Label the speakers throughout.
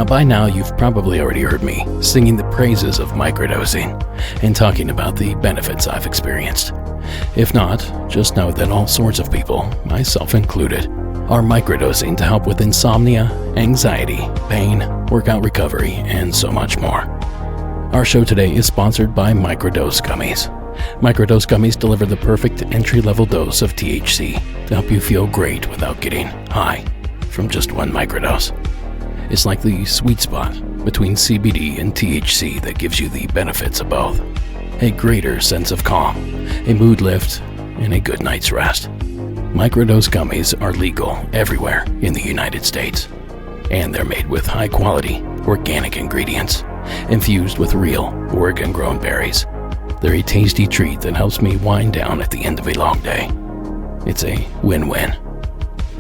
Speaker 1: Now by now you've probably already heard me singing the praises of microdosing and talking about the benefits I've experienced. If not, just know that all sorts of people, myself included, are microdosing to help with insomnia, anxiety, pain, workout recovery, and so much more. Our show today is sponsored by Microdose Gummies. Microdose Gummies deliver the perfect entry-level dose of THC to help you feel great without getting high from just one microdose. It's like the sweet spot between CBD and THC that gives you the benefits of both. A greater sense of calm, a mood lift, and a good night's rest. Microdose Gummies are legal everywhere in the United States, and they're made with high-quality, organic ingredients, infused with real, Oregon-grown berries. They're a tasty treat that helps me wind down at the end of a long day. It's a win-win.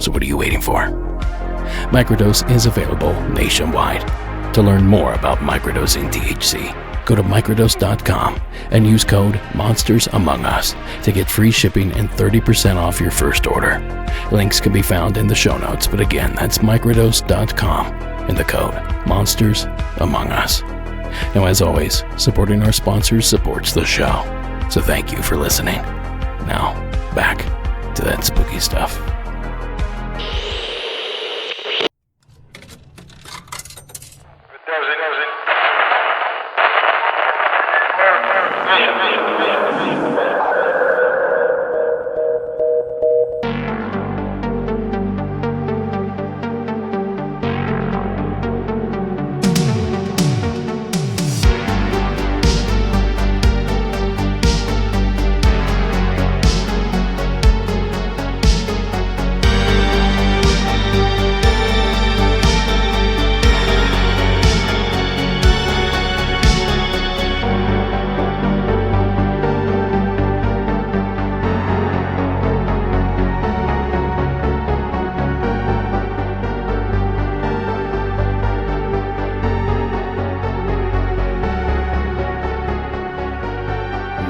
Speaker 1: So what are you waiting for? Microdose is available nationwide. To learn more about microdosing THC, go to microdose.com and use code Monsters Among Us to get free shipping and 30% off your first order. Links can be found in the show notes, but again, that's microdose.com and the code Monsters Among Us. Now, as always, supporting our sponsors supports the show, so thank you for listening. Now, back to that spooky stuff.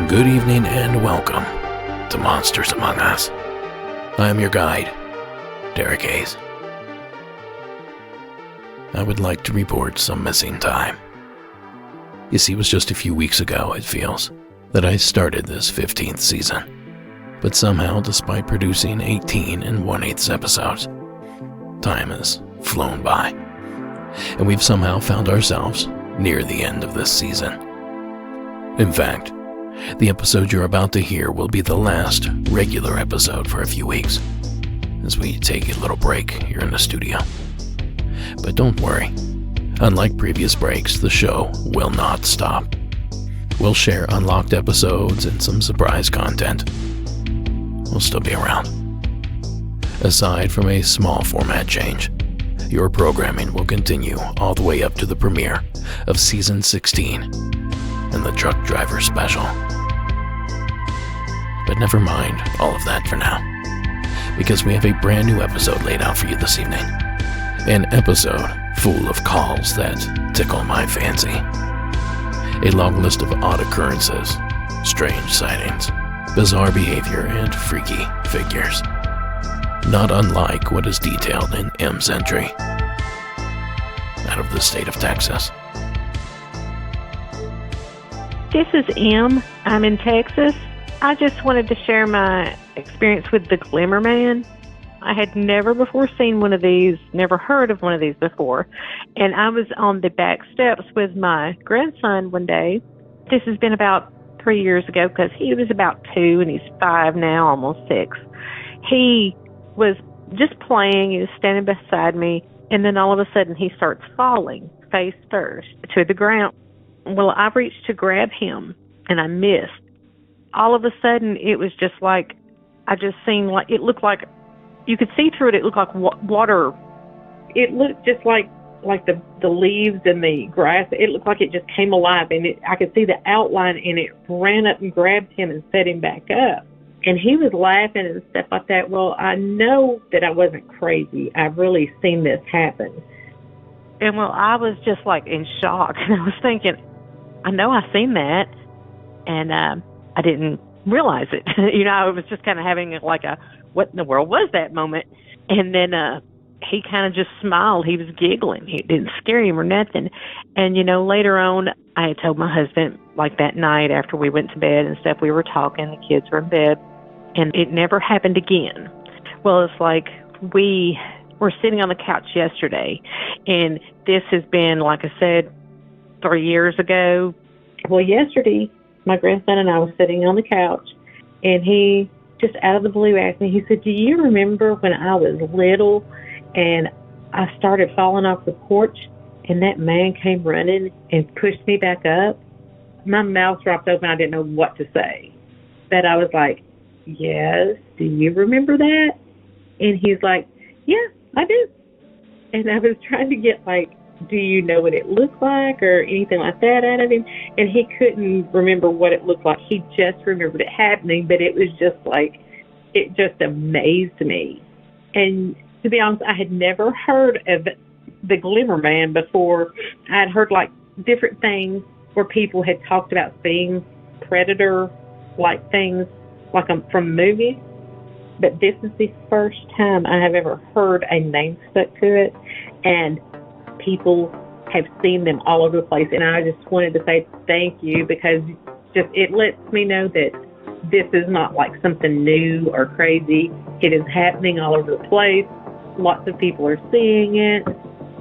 Speaker 1: Good evening and welcome to Monsters Among Us. I am your guide, Derek Hayes. I would like to report some missing time. You see, it was just a few weeks ago, it feels, that I started this 15th season. But somehow, despite producing 18 1/8 episodes, time has flown by. And we've somehow found ourselves near the end of this season. In fact, the episode you're about to hear will be the last regular episode for a few weeks, as we take a little break here in the studio. But don't worry, unlike previous breaks, the show will not stop. We'll share unlocked episodes and some surprise content. We'll still be around. Aside from a small format change, your programming will continue all the way up to the premiere of Season 16 and the Truck Driver Special. But never mind all of that for now, because we have a brand new episode laid out for you this evening. An episode full of calls that tickle my fancy. A long list of odd occurrences, strange sightings, bizarre behavior, and freaky figures. Not unlike what is detailed in M's entry out of the state of Texas.
Speaker 2: This is M. I'm in Texas. I just wanted to share my experience with the Glimmermen. I had never before seen one of these, never heard of one of these before. And I was on the back steps with my grandson one day. This has been about 3 years ago because he was about 2 and he's 5 now, almost 6. He was just playing. He was standing beside me. And then all of a sudden he starts falling face first to the ground. Well, I reached to grab him and I missed. All of a sudden, it was just like, I just seen like, it looked like, you could see through it, it looked like water. It looked just like the leaves and the grass. It looked like it just came alive, and I could see the outline, and it ran up and grabbed him and set him back up. And he was laughing and stuff like that. Well, I know that I wasn't crazy. I've really seen this happen. And well, I was just like in shock, and I was thinking, I know I seen that, and I didn't realize it. I was just kind of having like a, what in the world was that moment? And then he kind of just smiled. He was giggling. He didn't scare him or nothing. And, later on, I had told my husband, like that night after we went to bed and stuff, we were talking, the kids were in bed, and it never happened again. Well, it's like we were sitting on the couch yesterday, and this has been, like I said, 3 years ago. Well, yesterday, my grandson and I were sitting on the couch, and he just out of the blue asked me, he said, do you remember when I was little and I started falling off the porch and that man came running and pushed me back up? My mouth dropped open. I didn't know what to say. But I was like, yes, do you remember that? And he's like, yeah, I do. And I was trying to get like, do you know what it looked like or anything like that out of him? And he couldn't remember what it looked like. He just remembered it happening, but it was just like, it just amazed me. And to be honest, I had never heard of the Glimmerman before. I had heard like different things where people had talked about seeing predator-like things like from movies. But this is the first time I have ever heard a name stuck to it. And people have seen them all over the place, and I just wanted to say thank you, because just it lets me know that this is not like something new or crazy. It is happening all over the place. Lots of people are seeing it,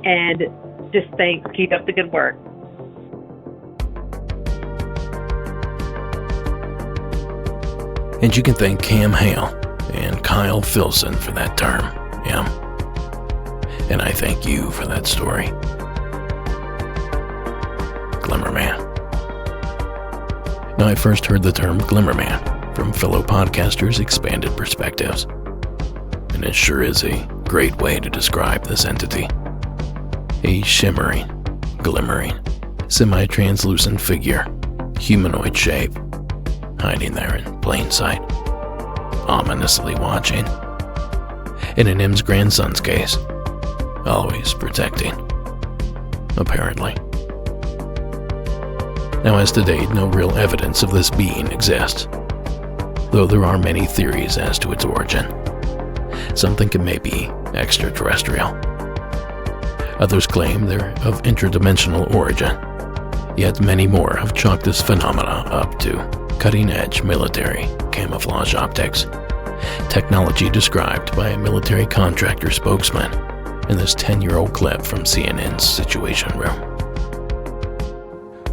Speaker 2: and just thanks. Keep up the good work.
Speaker 1: And you can thank Cam Hale and Kyle Filson for that term, yeah. And I thank you for that story. Glimmerman. Now, I first heard the term Glimmerman from fellow podcasters' expanded perspectives. And it sure is a great way to describe this entity. A shimmering, glimmering, semi-translucent figure, humanoid shape, hiding there in plain sight, ominously watching. And in M's grandson's case, always protecting, apparently. Now, as to date, no real evidence of this being exists, though there are many theories as to its origin. Some think it may be extraterrestrial. Others claim they're of interdimensional origin, yet many more have chalked this phenomena up to cutting-edge military camouflage optics, technology described by a military contractor spokesman in this 10-year-old clip from CNN's Situation Room.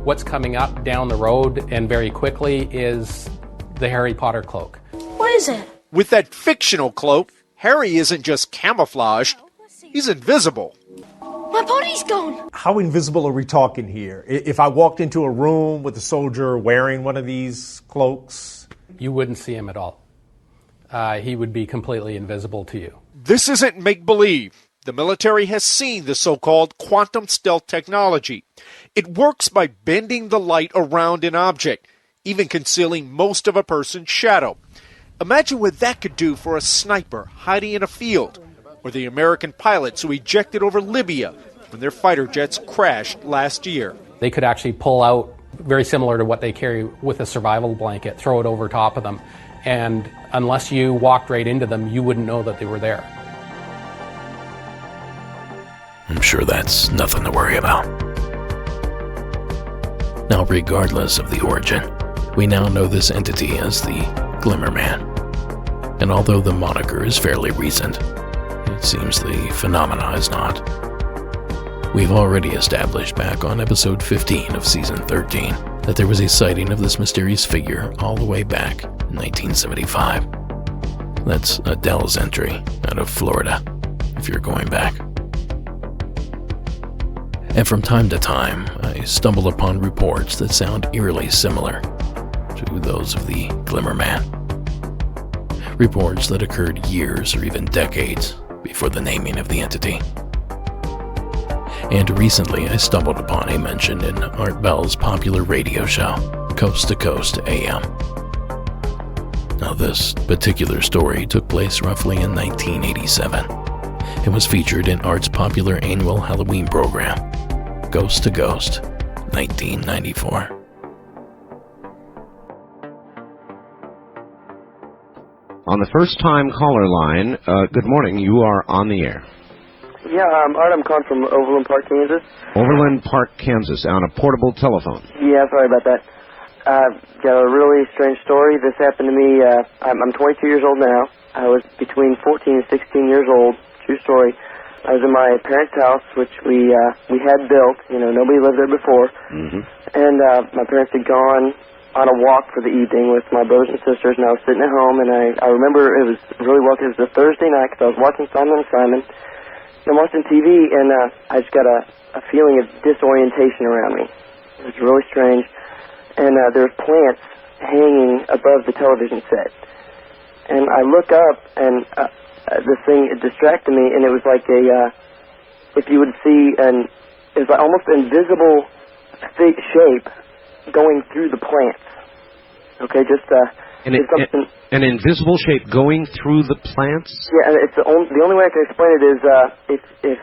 Speaker 3: What's coming up down the road and very quickly is the Harry Potter cloak.
Speaker 4: What is it?
Speaker 5: With that fictional cloak, Harry isn't just camouflaged, he's invisible.
Speaker 4: My body's gone.
Speaker 6: How invisible are we talking here? If I walked into a room with a soldier wearing one of these cloaks?
Speaker 3: You wouldn't see him at all. He would be completely invisible to you.
Speaker 5: This isn't make-believe. The military has seen the so-called quantum stealth technology. It works by bending the light around an object, even concealing most of a person's shadow. Imagine what that could do for a sniper hiding in a field, or the American pilots who ejected over Libya when their fighter jets crashed last year.
Speaker 3: They could actually pull out, very similar to what they carry with a survival blanket, throw it over top of them, and unless you walked right into them, you wouldn't know that they were there.
Speaker 1: I'm sure that's nothing to worry about. Now, regardless of the origin, we now know this entity as the Glimmerman. And although the moniker is fairly recent, it seems the phenomena is not. We've already established back on episode 15 of season 13 that there was a sighting of this mysterious figure all the way back in 1975. That's Adele's entry out of Florida, if you're going back. And from time to time, I stumble upon reports that sound eerily similar to those of the Glimmerman. Reports that occurred years or even decades before the naming of the entity. And recently I stumbled upon a mention in Art Bell's popular radio show, Coast to Coast AM. Now, this particular story took place roughly in 1987 and was featured in Art's popular annual Halloween program, Ghost to Ghost, 1994.
Speaker 7: On the first-time caller line, good morning, you are on the air. Yeah, Art, I'm calling from Overland Park, Kansas.
Speaker 8: Overland Park, Kansas, on a portable telephone.
Speaker 7: Yeah, sorry about that. Got a really strange story. This happened to me. I'm 22 years old now. I was between 14 and 16 years old. True story. I was in my parents' house, which we had built. You know, nobody lived there before.
Speaker 8: Mm-hmm.
Speaker 7: And my parents had gone on a walk for the evening with my brothers and sisters, and I was sitting at home, and I remember it was really well, it was a Thursday night, because I was watching Simon & Simon, and I'm watching TV, and I just got a feeling of disorientation around me. It was really strange. And there's plants hanging above the television set. And I look up, and the thing, it distracted me, and it was like if you would see, it was like almost invisible shape going through the plants. Okay, just
Speaker 8: an invisible shape going through the plants?
Speaker 7: Yeah, it's the only way I can explain it is if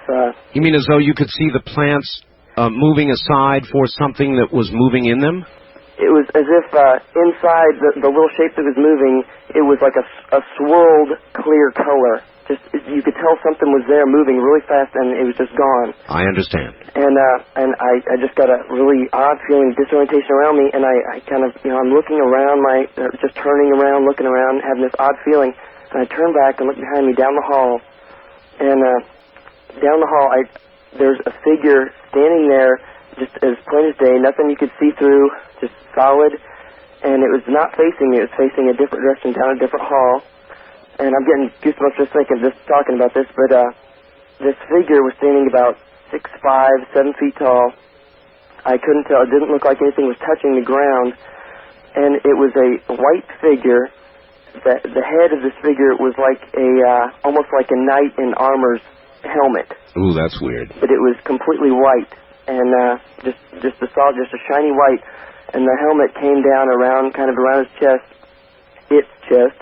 Speaker 8: you mean as though you could see the plants moving aside for something that was moving in them?
Speaker 7: It was as if inside the little shape that was moving, it was like a swirled clear color. Just you could tell something was there moving really fast, and it was just gone.
Speaker 8: I understand.
Speaker 7: And I just got a really odd feeling of disorientation around me, and I kind of, I'm looking around, just turning around, looking around, having this odd feeling, and I turn back and look behind me down the hall, and down the hall, there's a figure standing there, just as plain as day, nothing you could see through, just solid, and it was not facing me, it was facing a different direction down a different hall. And I'm getting goosebumps just talking about this, but this figure was standing about 6'5", 7 feet tall. I couldn't tell. It didn't look like anything was touching the ground. And it was a white figure. The head of this figure was like almost like a knight in armor's helmet.
Speaker 8: Ooh, that's weird.
Speaker 7: But it was completely white, and just a shiny white. And the helmet came down around his chest, its chest,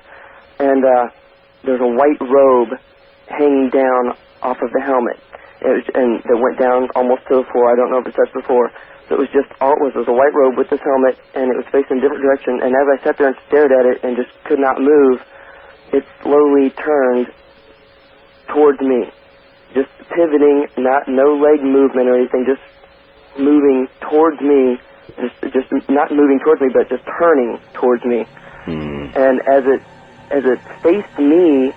Speaker 7: and there's a white robe hanging down off of the helmet, and that went down almost to the floor. I don't know if it touched the floor. So it was just all it was a white robe with this helmet, and it was facing a different direction. And as I sat there and stared at it and just could not move, it slowly turned towards me, just pivoting, no leg movement or anything, just moving towards me, just not moving towards me, but just turning towards me. And as it faced me,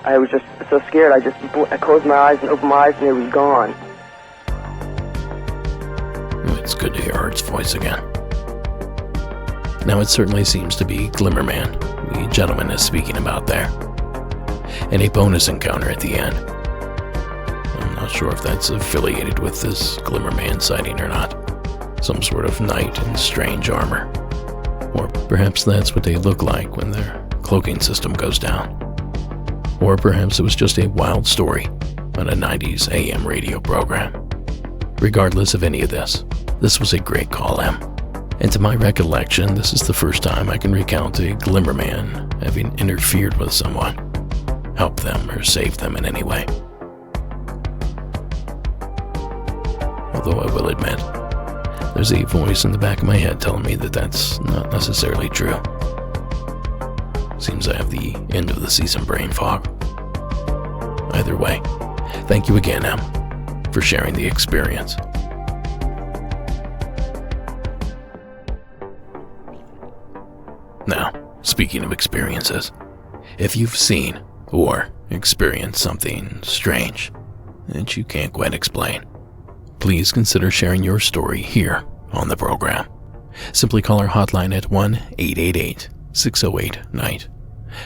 Speaker 7: I was just so scared. I closed my eyes and opened my eyes, and it was gone.
Speaker 1: It's good to hear Art's voice again. Now it certainly seems to be Glimmerman, the gentleman is speaking about there, and a bonus encounter at the end. I'm not sure if that's affiliated with this Glimmerman sighting or not. Some sort of knight in strange armor. Or perhaps that's what they look like when their cloaking system goes down. Or perhaps it was just a wild story on a 90s AM radio program. Regardless of any of this was a great call, Em. And to my recollection, this is the first time I can recount a Glimmerman having interfered with someone, helped them or saved them in any way. Although I will admit, there's a voice in the back of my head telling me that that's not necessarily true. Seems I have the end of the season brain fog. Either way, thank you again, Em, for sharing the experience. Now, speaking of experiences, if you've seen or experienced something strange that you can't quite explain, please consider sharing your story here on the program. Simply call our hotline at 1-888-608-NIGHT.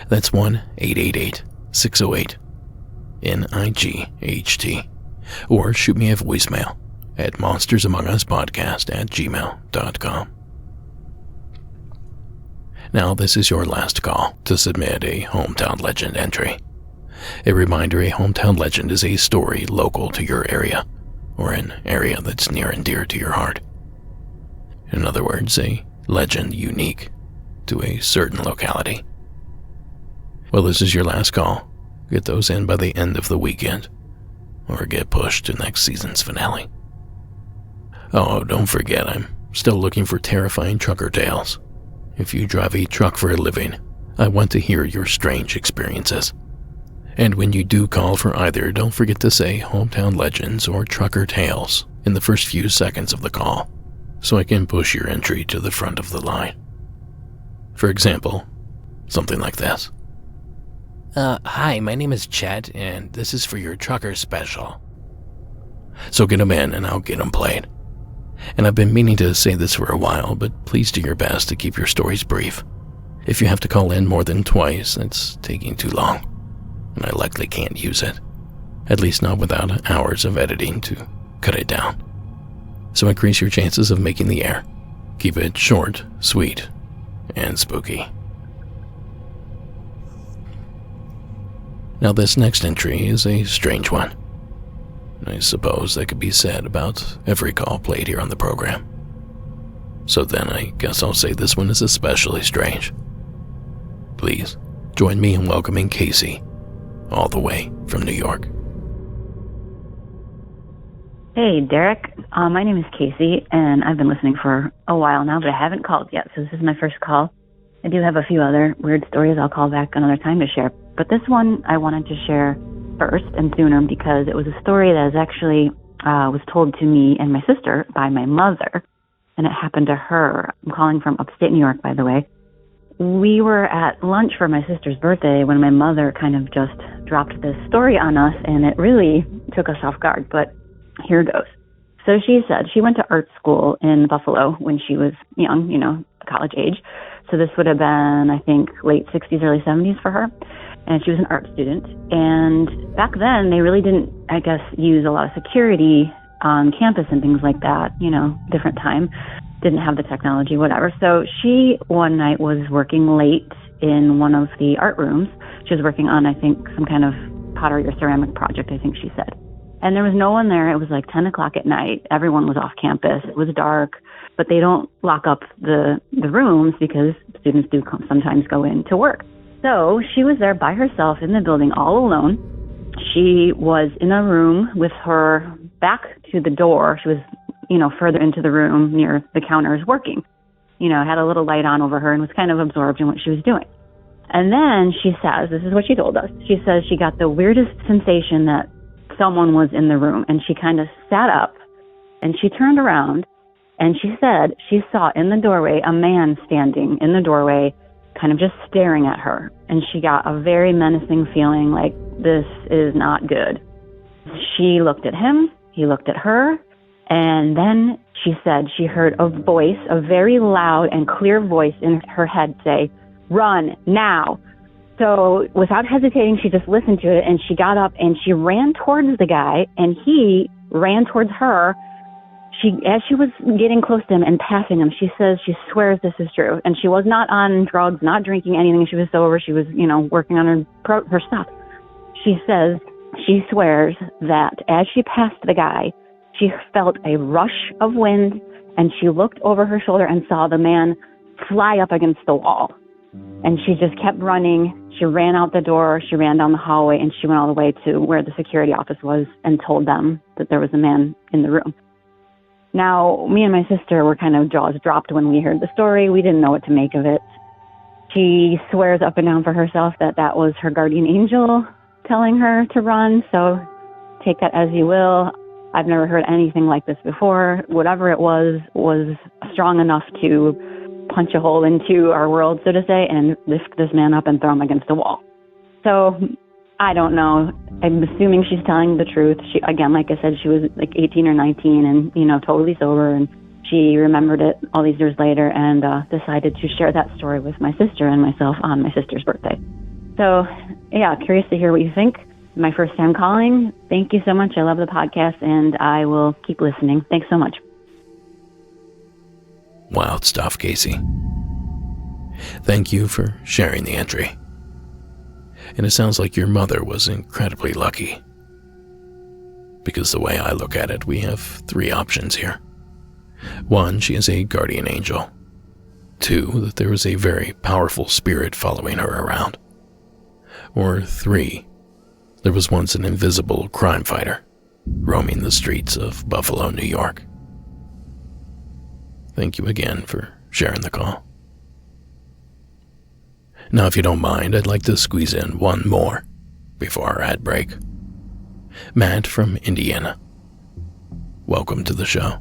Speaker 1: That's 1-888-608-NIGHT. Or shoot me a voicemail at monstersamonguspodcast@gmail.com. Now this is your last call to submit a hometown legend entry. A reminder, a hometown legend is a story local to your area, or an area that's near and dear to your heart. In other words, a legend unique to a certain locality. Well, this is your last call. Get those in by the end of the weekend, or get pushed to next season's finale. Oh, don't forget, I'm still looking for terrifying trucker tales. If you drive a truck for a living, I want to hear your strange experiences. And when you do call for either, don't forget to say hometown legends or trucker tales in the first few seconds of the call, so I can push your entry to the front of the line. For example, something like this. Hi, my name is Chet, and this is for your trucker special. So get them in, and I'll get them played. And I've been meaning to say this for a while, but please do your best to keep your stories brief. If you have to call in more than twice, it's taking too long, and I likely can't use it. At least not without hours of editing to cut it down. So increase your chances of making the air. Keep it short, sweet, and spooky. Now this next entry is a strange one. I suppose that could be said about every call played here on the program. So then I guess I'll say this one is especially strange. Please join me in welcoming Casey, all the way from New York.
Speaker 9: Hey, Derek. My name is Casey, and I've been listening for a while now, but I haven't called yet, so this is my first call. I do have a few other weird stories I'll call back another time to share, but this one I wanted to share first and sooner because it was a story that was told to me and my sister by my mother, and it happened to her. I'm calling from upstate New York, by the way. We were at lunch for my sister's birthday when my mother kind of just dropped this story on us, and it really took us off guard, but here goes. So she said she went to art school in Buffalo when she was young, college age. So this would have been, I think, late 60s, early 70s for her. And she was an art student. And back then, they really didn't, I guess, use a lot of security on campus and things like that, different time. Didn't have the technology, whatever. So she, one night, was working late in one of the art rooms. She was working on, I think, some kind of pottery or ceramic project, I think she said. And there was no one there. It was like 10 o'clock at night. Everyone was off campus. It was dark, but they don't lock up the rooms because students do sometimes go in to work. So she was there by herself in the building all alone. She was in a room with her back to the door. She was, further into the room near the counters working. Had a little light on over her and was kind of absorbed in what she was doing. And then she says, this is what she told us. She says she got the weirdest sensation that someone was in the room, and she kind of sat up and she turned around and she said she saw in the doorway a man standing in the doorway kind of just staring at her, and she got a very menacing feeling like this is not good. She looked at him, he looked at her, and then she said she heard a voice, a very loud and clear voice in her head say, "Run now." So without hesitating, she just listened to it, and she got up and she ran towards the guy, and he ran towards her. As she was getting close to him and passing him, she says she swears this is true. And she was not on drugs, not drinking anything. She was sober. She was, working on her stuff. She says she swears that as she passed the guy, she felt a rush of wind, and she looked over her shoulder and saw the man fly up against the wall. And she just kept running. She ran out the door, she ran down the hallway, and she went all the way to where the security office was and told them that there was a man in the room. Now, me and my sister were kind of jaws dropped when we heard the story. We didn't know what to make of it. She swears up and down for herself that that was her guardian angel telling her to run, so take that as you will. I've never heard anything like this before. Whatever it was strong enough to punch a hole into our world, so to say, and lift this man up and throw him against the wall. So I don't know. I'm assuming she's telling the truth. She, again, like I said, she was like 18 or 19 and, totally sober, and she remembered it all these years later and decided to share that story with my sister and myself on my sister's birthday. So, yeah, curious to hear what you think. My first time calling. Thank you so much. I love the podcast, and I will keep listening. Thanks so much.
Speaker 1: Wild stuff, Casey. Thank you for sharing the entry. And it sounds like your mother was incredibly lucky. Because the way I look at it, we have 3 options here. 1, she is a guardian angel. 2, that there is a very powerful spirit following her around. Or 3, there was once an invisible crime fighter roaming the streets of Buffalo, New York. Thank you again for sharing the call. Now, if you don't mind, I'd like to squeeze in one more. before our ad break. Matt from Indiana. Welcome to the show.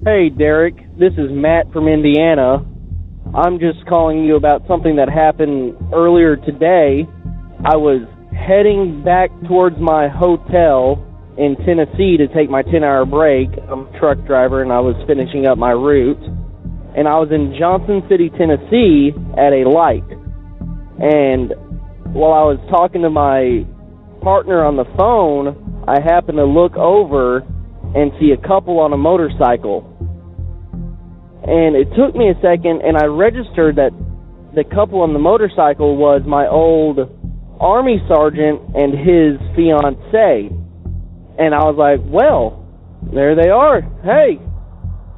Speaker 10: Hey, Derek. This is Matt from Indiana. I'm just calling you about something that happened earlier today. I was heading back towards my hotel in Tennessee to take my 10-hour break. I'm a truck driver, and I was finishing up my route. And I was in Johnson City, Tennessee at a light. And while I was talking to my partner on the phone, I happened to look over and see a couple on a motorcycle. And it took me a second, and I registered that the couple on the motorcycle was my old Army sergeant and his fiancée. And I was like, well, there they are. Hey.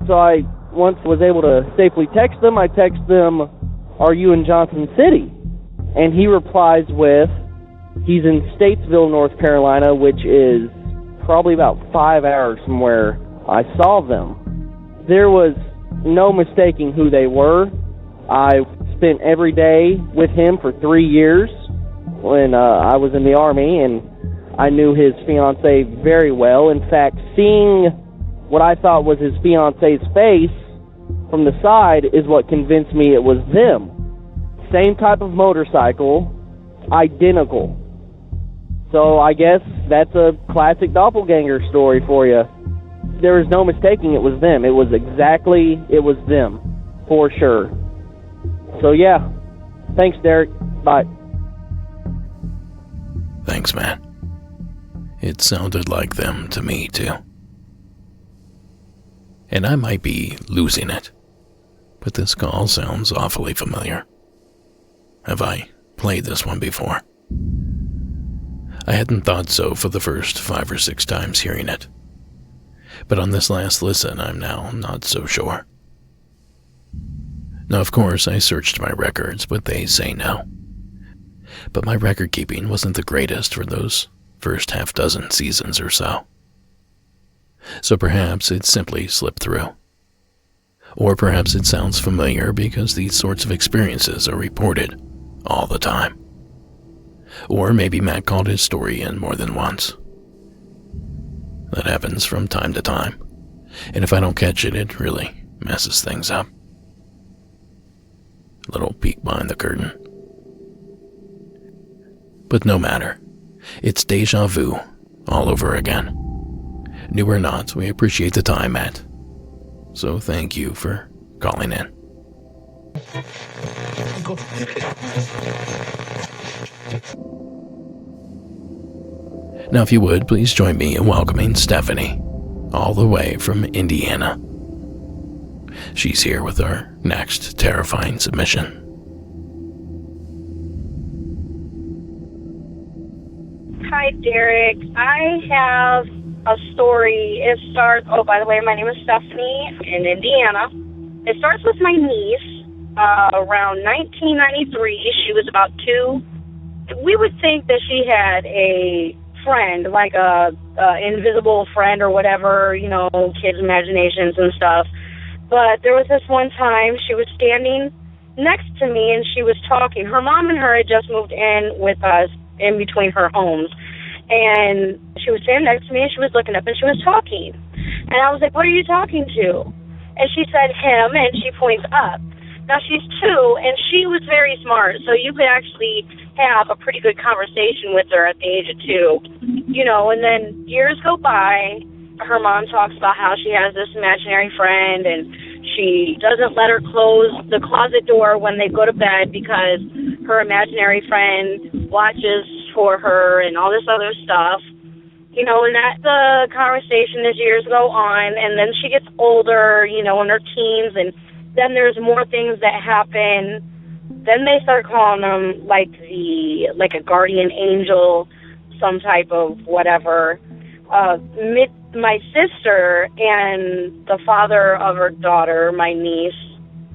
Speaker 10: So I once was able to safely text them. I text them, are you in Johnson City? And he replies with, he's in Statesville, North Carolina, which is probably about 5 hours from where I saw them. There was no mistaking who they were. I spent every day with him for 3 years when I was in the Army, and I knew his fiancée very well. In fact, seeing what I thought was his fiancée's face from the side is what convinced me it was them. Same type of motorcycle, identical. So I guess that's a classic doppelganger story for you. There was no mistaking it was them. It was them, for sure. So yeah, thanks, Derek. Bye.
Speaker 1: Thanks, man. It sounded like them to me, too. And I might be losing it, but this call sounds awfully familiar. Have I played this one before? I hadn't thought so for the first 5 or 6 times hearing it. But on this last listen, I'm now not so sure. Now, of course, I searched my records, but they say no. But my record keeping wasn't the greatest for those first half dozen seasons or so. So perhaps it simply slipped through. Or perhaps it sounds familiar because these sorts of experiences are reported all the time. Or maybe Matt called his story in more than once. That happens from time to time, and if I don't catch it, it really messes things up. Little peek behind the curtain. But no matter. It's deja vu all over again. New or not, we appreciate the time, Matt. So thank you for calling in. Now, if you would, please join me in welcoming Stephanie, all the way from Indiana. She's here with our next terrifying submission.
Speaker 11: Hi, Derek. I have a story. It starts, oh, by the way, my name is Stephanie in Indiana. It starts with my niece around 1993. She was about 2. We would think that she had a friend, like a invisible friend or whatever, you know, kids' imaginations and stuff. But there was this one time she was standing next to me and she was talking. Her mom and her had just moved in with us in between her homes. And she was standing next to me and she was looking up and she was talking. And I was like, what are you talking to? And she said, him, and she points up. Now, she's 2, and she was very smart, so you could actually have a pretty good conversation with her at the age of 2. You know, and then years go by. Her mom talks about how she has this imaginary friend, and she doesn't let her close the closet door when they go to bed because her imaginary friend watches for her and all this other stuff. You know, and that's the conversation as years go on, and then she gets older, you know, in her teens, and then there's more things that happen. Then they start calling them like a guardian angel, some type of whatever. My sister and the father of her daughter, my niece,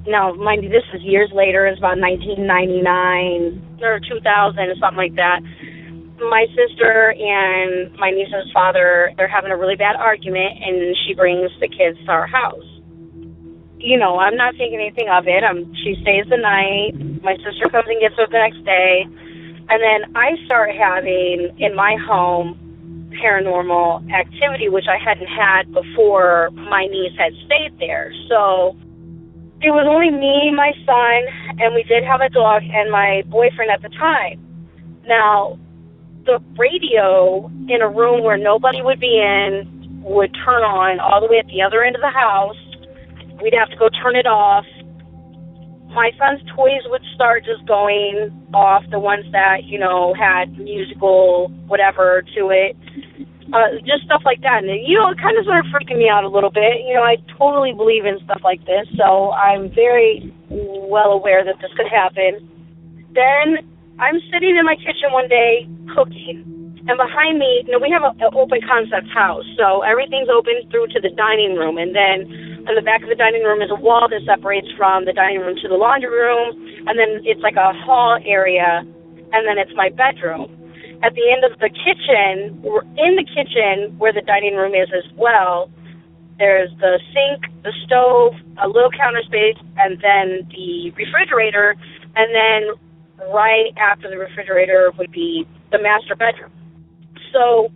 Speaker 11: now mind you, this is years later, it's about 1999 or 2000 or something like that. My sister and my niece's father, they're having a really bad argument, and she brings the kids to our house. You know, I'm not thinking anything of it. She stays the night. My sister comes and gets it the next day. And then I start having, in my home, paranormal activity, which I hadn't had before my niece had stayed there. So it was only me, my son, and we did have a dog and my boyfriend at the time. Now, the radio in a room where nobody would be in would turn on all the way at the other end of the house. We'd have to go turn it off. My son's toys would start just going off, the ones that, you know, had musical whatever to it. Just stuff like that. And, you know, it kind of started freaking me out a little bit. You know, I totally believe in stuff like this, so I'm very well aware that this could happen. Then I'm sitting in my kitchen one day cooking. And behind me, you know, we have an open concept house, so everything's open through to the dining room. And then on the back of the dining room is a wall that separates from the dining room to the laundry room. And then it's like a hall area, and then it's my bedroom. At the end of the kitchen, in the kitchen where the dining room is as well, there's the sink, the stove, a little counter space, and then the refrigerator. And then right after the refrigerator would be the master bedroom. So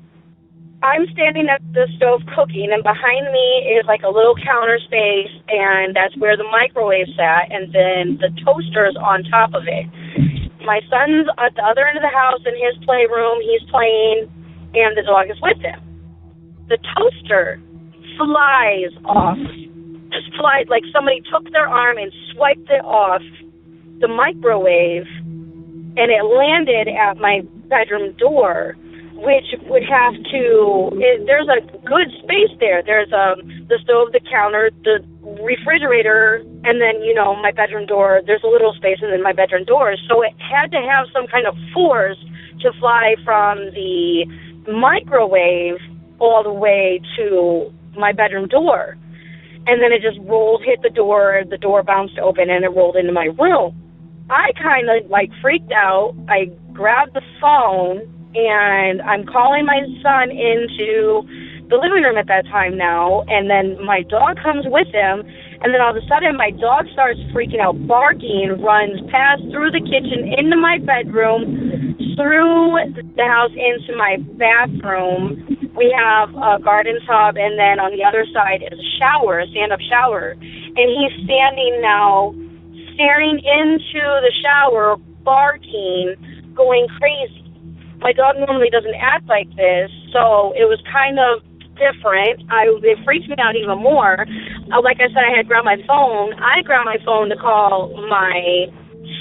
Speaker 11: I'm standing at the stove cooking, and behind me is like a little counter space, and that's where the microwave sat, and then the toaster's on top of it. My son's at the other end of the house in his playroom. He's playing, and the dog is with him. The toaster flies off. Just flies, like somebody took their arm and swiped it off the microwave, and it landed at my bedroom door, which would have to, there's a good space there. There's the stove, the counter, the refrigerator, and then, you know, my bedroom door. There's a little space, and then my bedroom door. So it had to have some kind of force to fly from the microwave all the way to my bedroom door. And then it just rolled, hit the door bounced open, and it rolled into my room. I kind of, like, freaked out. I grabbed the phone, and I'm calling my son into the living room at that time now, and then my dog comes with him, and then all of a sudden my dog starts freaking out, barking, runs past through the kitchen into my bedroom, through the house into my bathroom. We have a garden tub, and then on the other side is a shower, a stand-up shower, and he's standing now staring into the shower, barking, going crazy. My dog normally doesn't act like this, so it was kind of different. It freaked me out even more. Like I said, I had grabbed my phone. I grabbed my phone to call my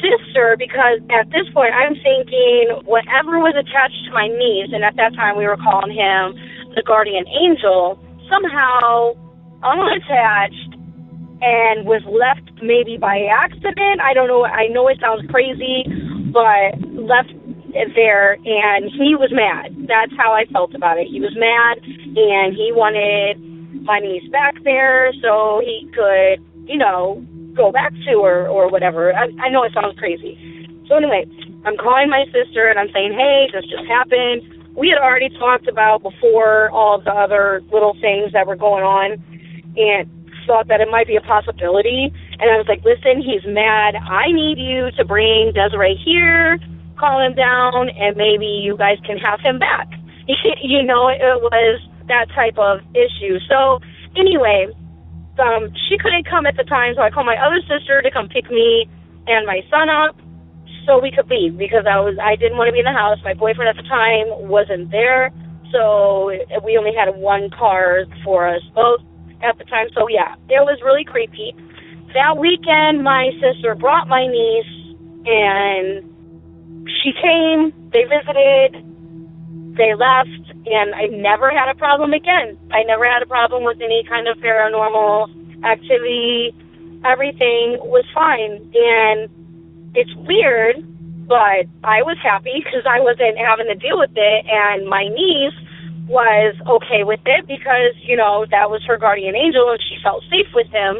Speaker 11: sister because at this point I'm thinking whatever was attached to my niece, and at that time we were calling him the guardian angel, somehow unattached and was left maybe by accident. I don't know. I know it sounds crazy, but left there, and he was mad. That's how I felt about it. He was mad, and he wanted my niece back there so he could, you know, go back to her or whatever. I know it sounds crazy. So anyway, I'm calling my sister, and I'm saying, hey, this just happened. We had already talked about before all of the other little things that were going on, and thought that it might be a possibility. And I was like, listen, he's mad. I need you to bring Desiree here, call him down, and maybe you guys can have him back. You know, it was that type of issue. So anyway, she couldn't come at the time, so I called my other sister to come pick me and my son up so we could leave because I didn't want to be in the house. My boyfriend at the time wasn't there, so we only had one car for us both at the time. So yeah, it was really creepy. That weekend, my sister brought my niece, and she came, they visited, they left, and I never had a problem again. I never had a problem with any kind of paranormal activity. Everything was fine, and it's weird, but I was happy because I wasn't having to deal with it, and my niece was okay with it because, you know, that was her guardian angel, and she felt safe with him.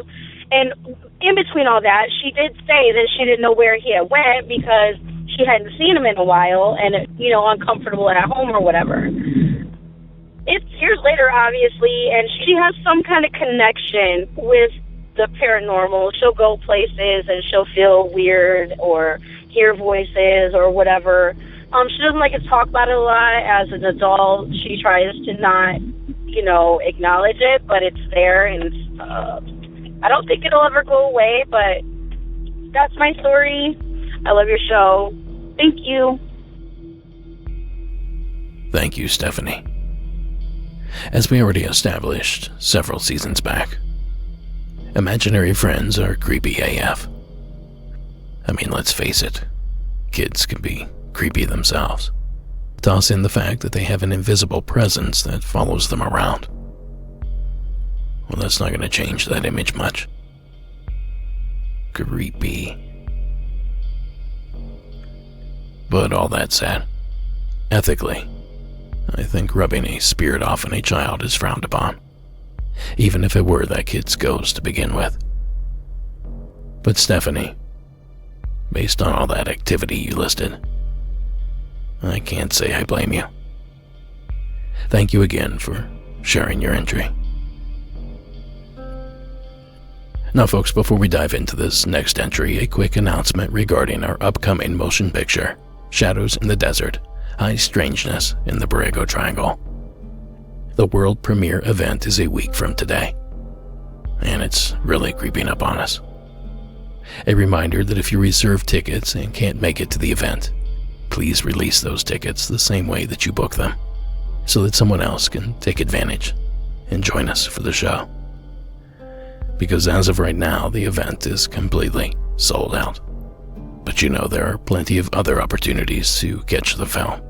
Speaker 11: And in between all that, she did say that she didn't know where he had went because she hadn't seen him in a while and, you know, uncomfortable at home or whatever. It's years later, obviously, and she has some kind of connection with the paranormal. She'll go places and she'll feel weird or hear voices or whatever. She doesn't like to talk about it a lot. As an adult, she tries to not, acknowledge it, but it's there, and I don't think it'll ever go away, but that's my story. I love your show. Thank you.
Speaker 1: Thank you, Stephanie. As we already established several seasons back, imaginary friends are creepy AF. I mean, let's face it, kids can be creepy themselves. Toss in the fact that they have an invisible presence that follows them around. Well, that's not going to change that image much. Creepy. But all that said, ethically, I think rubbing a spirit off on a child is frowned upon, even if it were that kid's ghost to begin with. But Stephanie, based on all that activity you listed, I can't say I blame you. Thank you again for sharing your entry. Now folks, before we dive into this next entry, a quick announcement regarding our upcoming motion picture, Shadows in the Desert, High Strangeness in the Borrego Triangle. The world premiere event is a week from today, and it's really creeping up on us. A reminder that if you reserve tickets and can't make it to the event, please release those tickets the same way that you book them, so that someone else can take advantage and join us for the show. Because as of right now, the event is completely sold out. But there are plenty of other opportunities to catch the film.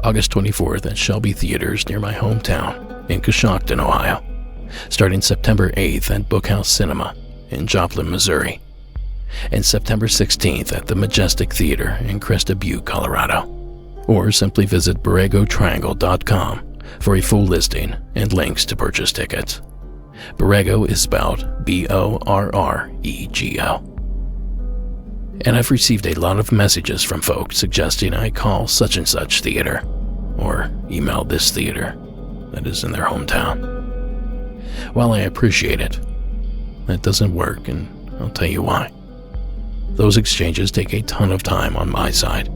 Speaker 1: August 24th at Shelby Theaters near my hometown in Coshocton, Ohio. Starting September 8th at Bookhouse Cinema in Joplin, Missouri. And September 16th at the Majestic Theater in Crested Butte, Colorado. Or simply visit BorregoTriangle.com for a full listing and links to purchase tickets. Borrego is spelled B-O-R-R-E-G-O. And I've received a lot of messages from folks suggesting I call such and such theater, or email this theater that is in their hometown. While I appreciate it, that doesn't work, and I'll tell you why. Those exchanges take a ton of time on my side,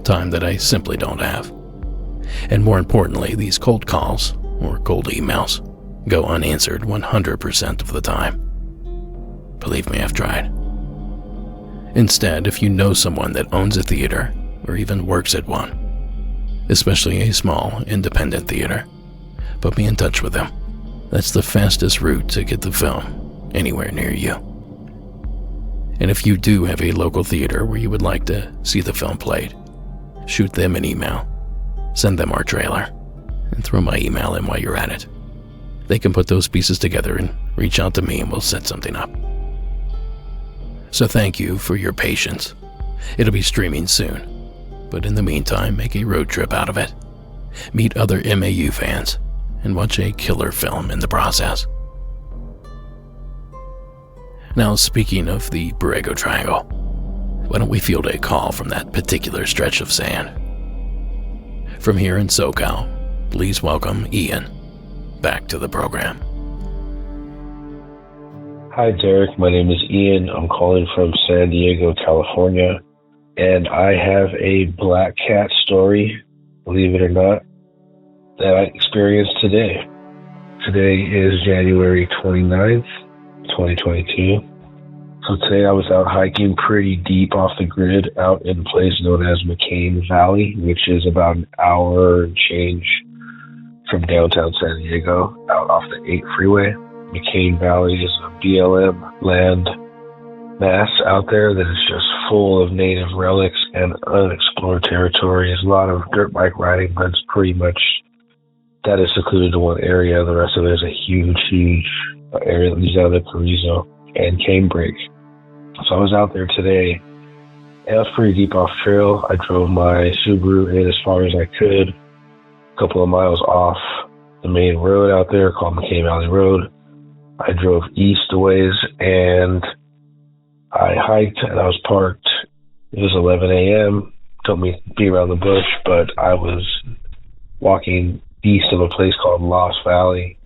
Speaker 1: time that I simply don't have. And more importantly, these cold calls, or cold emails, go unanswered 100% of the time. Believe me, I've tried. Instead, if you know someone that owns a theater, or even works at one, especially a small, independent theater, put me in touch with them. That's the fastest route to get the film anywhere near you. And if you do have a local theater where you would like to see the film played, shoot them an email, send them our trailer, and throw my email in while you're at it. They can put those pieces together and reach out to me and we'll set something up. So thank you for your patience. It'll be streaming soon, but in the meantime, make a road trip out of it. Meet other MAU fans and watch a killer film in the process. Now, speaking of the Borrego Triangle, why don't we field a call from that particular stretch of sand? From here in SoCal, please welcome Ian back to the program.
Speaker 12: Hi, Derek. My name is Ian. I'm calling from San Diego, California, and I have a black cat story, believe it or not, that I experienced today. Today is January 29th, 2022. So today I was out hiking pretty deep off the grid out in a place known as McCain Valley, which is about an hour and change from downtown San Diego, out off the 8 freeway. McCain Valley is a BLM land mass out there that is just full of native relics and unexplored territory. There's a lot of dirt bike riding, but it's pretty much that is secluded to one area. The rest of it is a huge area that leads out of Carrizo and Cambridge. So I was out there today, and I was pretty deep off trail. I drove my Subaru in as far as I could, a couple of miles off the main road out there called McCain Valley Road. I drove east a ways, and I hiked, and I was parked. It was 11 a.m., told me to be around the bush, but I was walking east of a place called Lost Valley,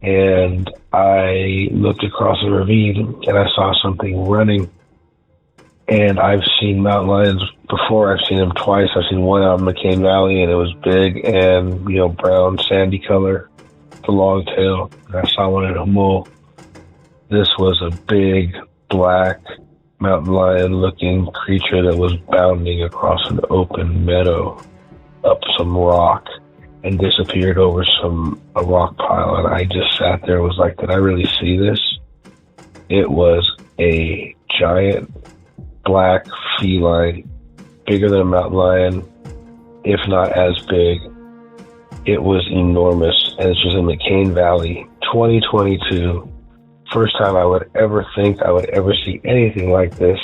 Speaker 12: and I looked across the ravine and I saw something running. And I've seen mountain lions before. I've seen them twice. I've seen one out in McCain Valley, and it was big and, brown, sandy color, the long tail. And I saw one in Humboldt. This was a big, black, mountain lion-looking creature that was bounding across an open meadow up some rock and disappeared over a rock pile. And I just sat there and was like, did I really see this? It was a giant black feline, bigger than a mountain lion, if not as big. It was enormous, and this was in McCain Valley, 2022. First time I would ever think I would ever see anything like this.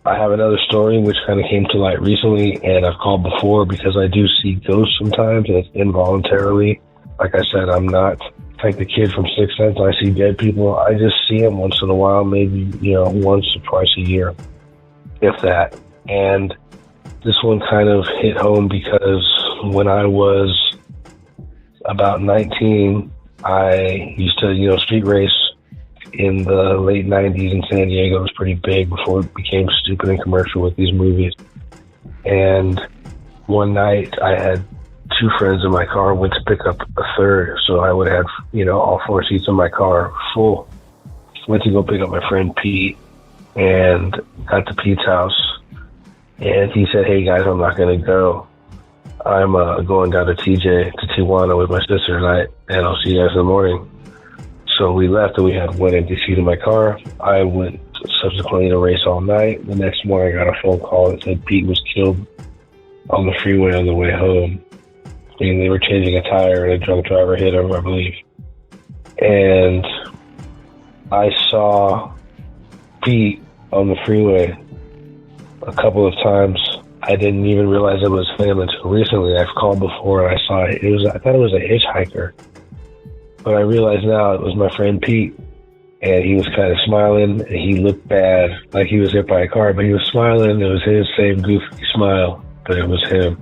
Speaker 12: I have another story which kind of came to light recently, and I've called before because I do see ghosts sometimes, and it's involuntarily. Like I said, I'm not like the kid from Sixth Sense. I see dead people. I just see them once in a while, maybe, once or twice a year, if that. And this one kind of hit home because when I was about 19, I used to, street race in the late 90s in San Diego. It was pretty big before it became stupid and commercial with these movies. And one night I had two friends in my car, went to pick up a third, so I would have, all four seats in my car full. Went to go pick up my friend Pete, and got to Pete's house, and he said, hey guys, I'm not going to go. I'm going down to Tijuana with my sister tonight, and I'll see you guys in the morning. So we left, and we had one empty seat in my car. I went subsequently to race all night. The next morning I got a phone call that said Pete was killed on the freeway on the way home. And they were changing a tire and a drunk driver hit him, I believe. And I saw Pete on the freeway a couple of times. I didn't even realize it was him until recently. I've called before and I saw it. I thought it was a hitchhiker. But I realized now it was my friend Pete. And he was kind of smiling, and he looked bad, like he was hit by a car, but he was smiling. It was his same goofy smile, but it was him.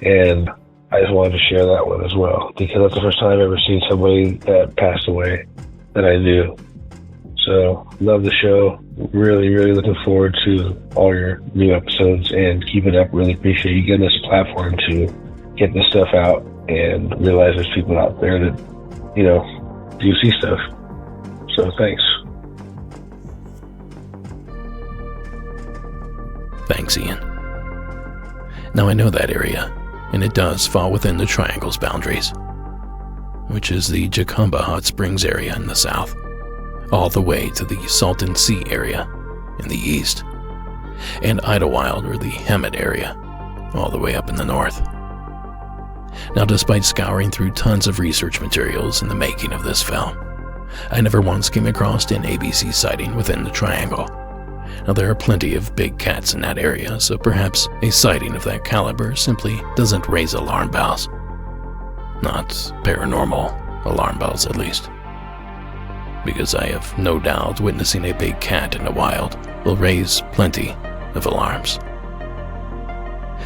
Speaker 12: And I just wanted to share that one as well, because that's the first time I've ever seen somebody that passed away that I knew. So, love the show. Really, really looking forward to all your new episodes, and keep it up. Really appreciate you giving us a platform to get this stuff out and realize there's people out there that, do see stuff. So, thanks.
Speaker 1: Thanks, Ian. Now I know that area, and it does fall within the Triangle's boundaries, which is the Jacumba Hot Springs area in the south, all the way to the Salton Sea area in the east, and Idlewild or the Hemet area, all the way up in the north. Now, despite scouring through tons of research materials in the making of this film, I never once came across an ABC sighting within the Triangle. Now, there are plenty of big cats in that area, so perhaps a sighting of that caliber simply doesn't raise alarm bells. Not paranormal alarm bells, at least. Because I have no doubt witnessing a big cat in the wild will raise plenty of alarms.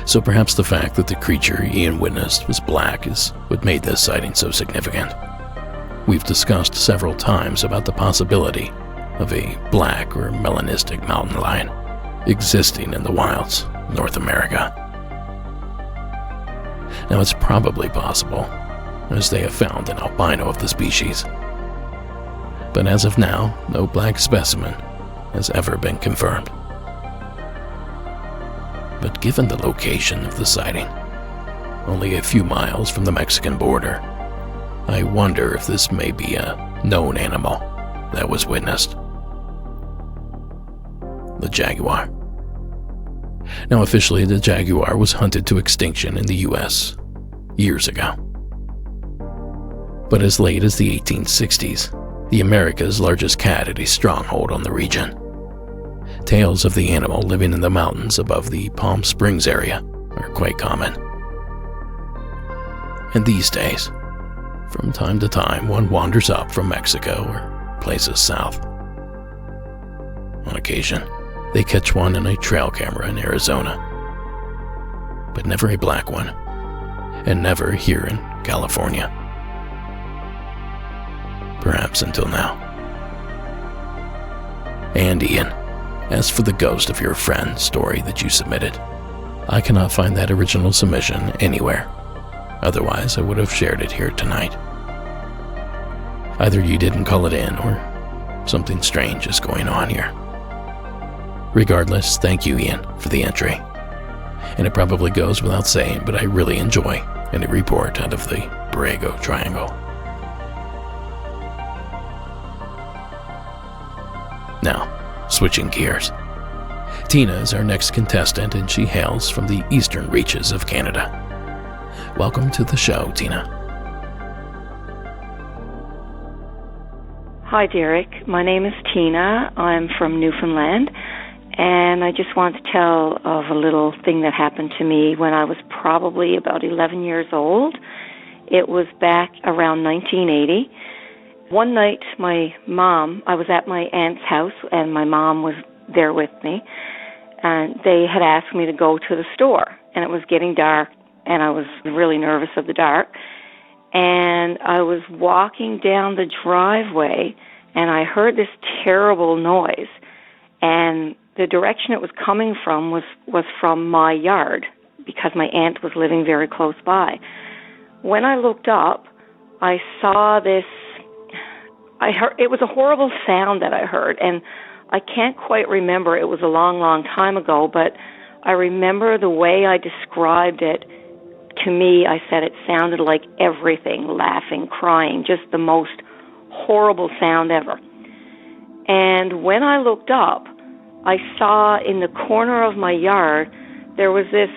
Speaker 1: So perhaps the fact that the creature Ian witnessed was black is what made this sighting so significant. We've discussed several times about the possibility of a black or melanistic mountain lion existing in the wilds, North America. Now, it's probably possible, as they have found an albino of the species. But as of now, no black specimen has ever been confirmed. But given the location of the sighting, only a few miles from the Mexican border, I wonder if this may be a known animal that was witnessed. The jaguar. Now, officially, the jaguar was hunted to extinction in the U.S. years ago. But as late as the 1860s, the America's largest cat had a stronghold on the region. Tales of the animal living in the mountains above the Palm Springs area are quite common. And these days, from time to time, one wanders up from Mexico or places south. On occasion, they catch one in a trail camera in Arizona, but never a black one, and never here in California. perhaps until now. And Ian, as for the ghost of your friend story that you submitted, I cannot find that original submission anywhere. Otherwise, I would have shared it here tonight. Either you didn't call it in, or something strange is going on here. Regardless, thank you, Ian, for the entry. And it probably goes without saying, but I really enjoy any report out of the Borrego Triangle. Now, switching gears. Tina is our next contestant, and she hails from the eastern reaches of Canada. Welcome to the show, Tina.
Speaker 13: Hi, Derek. My name is Tina. I'm from Newfoundland, and I just want to tell of a little thing that happened to me when I was probably about 11 years old. It was back around 1980. One night, I was at my aunt's house, and my mom was there with me, and they had asked me to go to the store, and it was getting dark, and I was really nervous of the dark. And I was walking down the driveway, and I heard this terrible noise. And the direction it was coming from was from my yard, because my aunt was living very close by. When I looked up, I saw this. It was a horrible sound that I heard, and I can't quite remember. It was a long, long time ago, but I remember the way I described it. To me, I said it sounded like everything, laughing, crying, just the most horrible sound ever. And when I looked up, I saw in the corner of my yard, there was this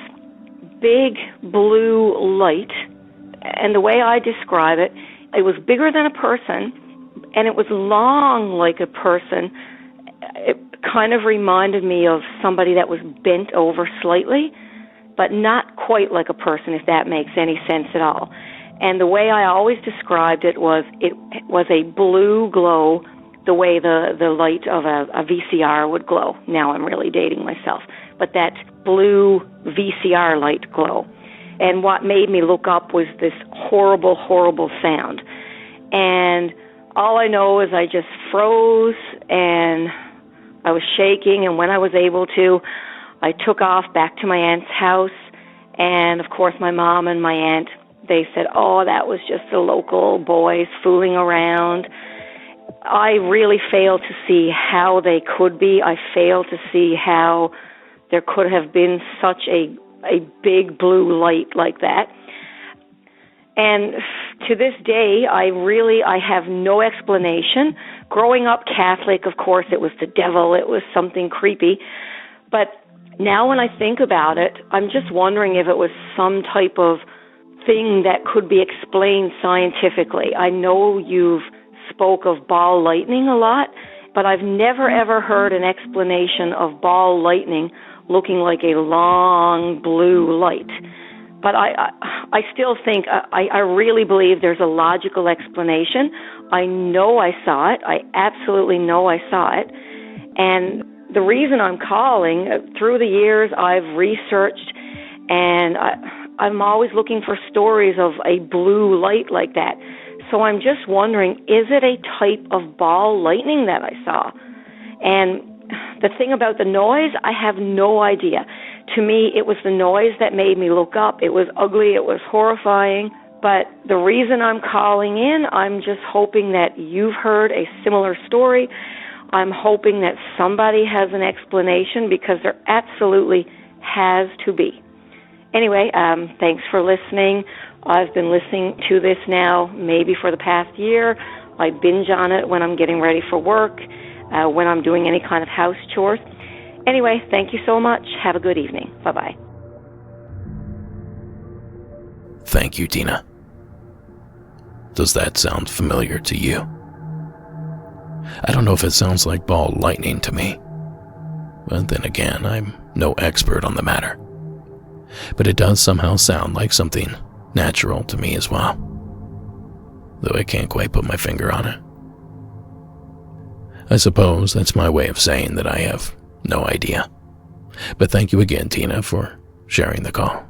Speaker 13: big blue light. And the way I describe it, it was bigger than a person, and it was long like a person. It kind of reminded me of somebody that was bent over slightly, but not quite like a person, if that makes any sense at all. And the way I always described it was a blue glow, the way the light of a VCR would glow. Now I'm really dating myself. But that blue VCR light glow. And what made me look up was this horrible, horrible sound. And all I know is I just froze, and I was shaking, and when I was able to, I took off back to my aunt's house, and of course my mom and my aunt, they said, oh, that was just the local boys fooling around. I really failed to see how they could be. I failed to see how there could have been such a big blue light like that. And to this day, I have no explanation. Growing up Catholic, of course, it was the devil. It was something creepy. But now when I think about it, I'm just wondering if it was some type of thing that could be explained scientifically. I know you've spoke of ball lightning a lot, but I've never ever heard an explanation of ball lightning looking like a long blue light. But I still think, I really believe there's a logical explanation. I know I saw it. I absolutely know I saw it. And the reason I'm calling, through the years I've researched, and I'm always looking for stories of a blue light like that. So I'm just wondering, is it a type of ball lightning that I saw? And the thing about the noise, I have no idea. To me, it was the noise that made me look up. It was ugly. It was horrifying. But the reason I'm calling in, I'm just hoping that you've heard a similar story. I'm hoping that somebody has an explanation, because there absolutely has to be. Anyway, thanks for listening. I've been listening to this now maybe for the past year. I binge on it when I'm getting ready for work, when I'm doing any kind of house chores. Anyway, thank you so much. Have a good evening. Bye-bye.
Speaker 1: Thank you, Tina. Does that sound familiar to you? I don't know if it sounds like ball lightning to me, but then again, I'm no expert on the matter. But it does somehow sound like something natural to me as well, though I can't quite put my finger on it. I suppose that's my way of saying that I have no idea. But thank you again, Tina, for sharing the call.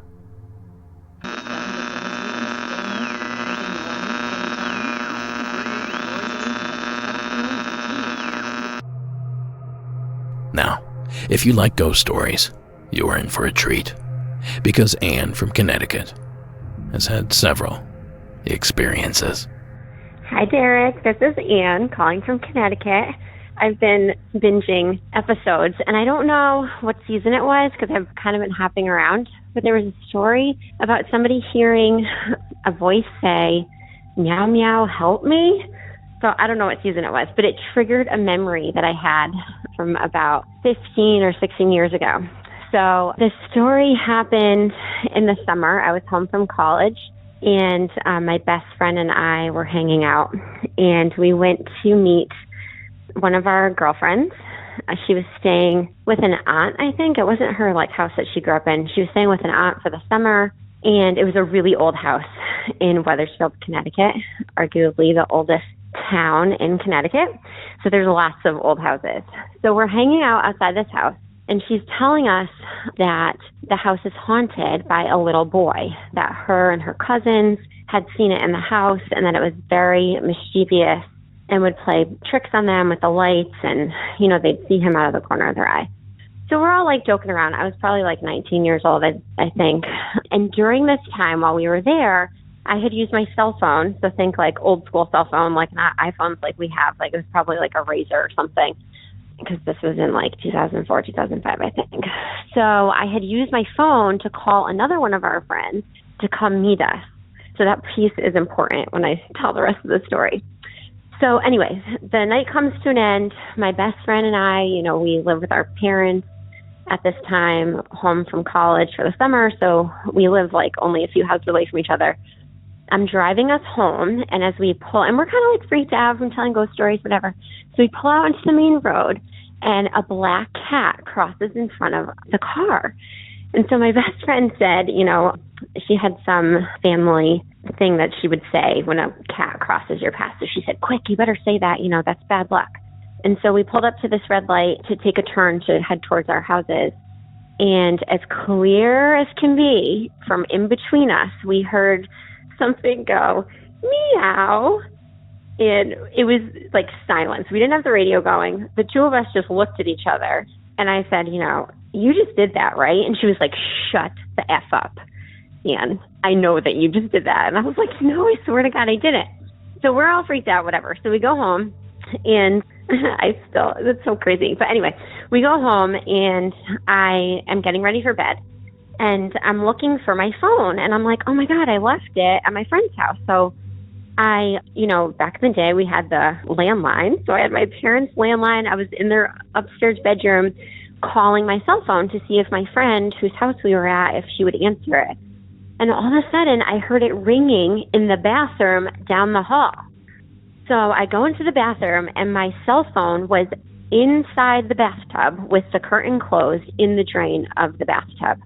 Speaker 1: If you like ghost stories, you are in for a treat, because Anne from Connecticut has had several experiences.
Speaker 14: Hi, Derek. This is Anne calling from Connecticut. I've been binging episodes, and I don't know what season it was because I've kind of been hopping around, but there was a story about somebody hearing a voice say, "Meow, meow, help me." So I don't know what season it was, but it triggered a memory that I had from about 15 or 16 years ago. So this story happened in the summer. I was home from college, and my best friend and I were hanging out, and we went to meet one of our girlfriends. She was staying with an aunt, I think. It wasn't her house that she grew up in. She was staying with an aunt for the summer, and it was a really old house in Wethersfield, Connecticut, arguably the oldest town in Connecticut. So there's lots of old houses. So we're hanging out outside this house, and she's telling us that the house is haunted by a little boy, that her and her cousins had seen it in the house, and that it was very mischievous and would play tricks on them with the lights, and, they'd see him out of the corner of their eye. So we're all joking around. I was probably 19 years old, I think. And during this time while we were there, I had used my cell phone. So think old school cell phone, not iPhones we have. It was probably a Razor or something, because this was in 2004, 2005, I think. So I had used my phone to call another one of our friends to come meet us. So that piece is important when I tell the rest of the story. So anyways, the night comes to an end. My best friend and I, we lived with our parents at this time, home from college for the summer. So we lived only a few houses away from each other. I'm driving us home, and as we pull, and we're kind of freaked out from telling ghost stories, whatever. So we pull out into the main road, and a black cat crosses in front of the car. And so my best friend said, she had some family thing that she would say when a cat crosses your path. So she said, "Quick, you better say that, that's bad luck." And so we pulled up to this red light to take a turn to head towards our houses. And as clear as can be, from in between us, we heard something go, "Meow." And it was silence. We didn't have the radio going. The two of us just looked at each other. And I said, "You just did that, right?" And she was like, "Shut the F up, Ian. I know that you just did that." And I was like, "No, I swear to God, I didn't." So we're all freaked out, whatever. So we go home, and it's so crazy. But anyway, we go home, and I am getting ready for bed. And I'm looking for my phone, and I'm like, "Oh my God, I left it at my friend's house." So I, back in the day, we had the landline. So I had my parents' landline. I was in their upstairs bedroom calling my cell phone to see if my friend whose house we were at, if she would answer it. And all of a sudden, I heard it ringing in the bathroom down the hall. So I go into the bathroom, and my cell phone was inside the bathtub with the curtain closed in the drain of the bathtub.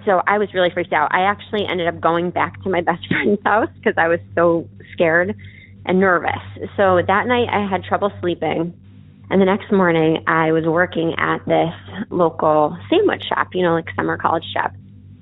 Speaker 14: So I was really freaked out. I actually ended up going back to my best friend's house because I was so scared and nervous. So that night I had trouble sleeping. And the next morning I was working at this local sandwich shop, summer college shop.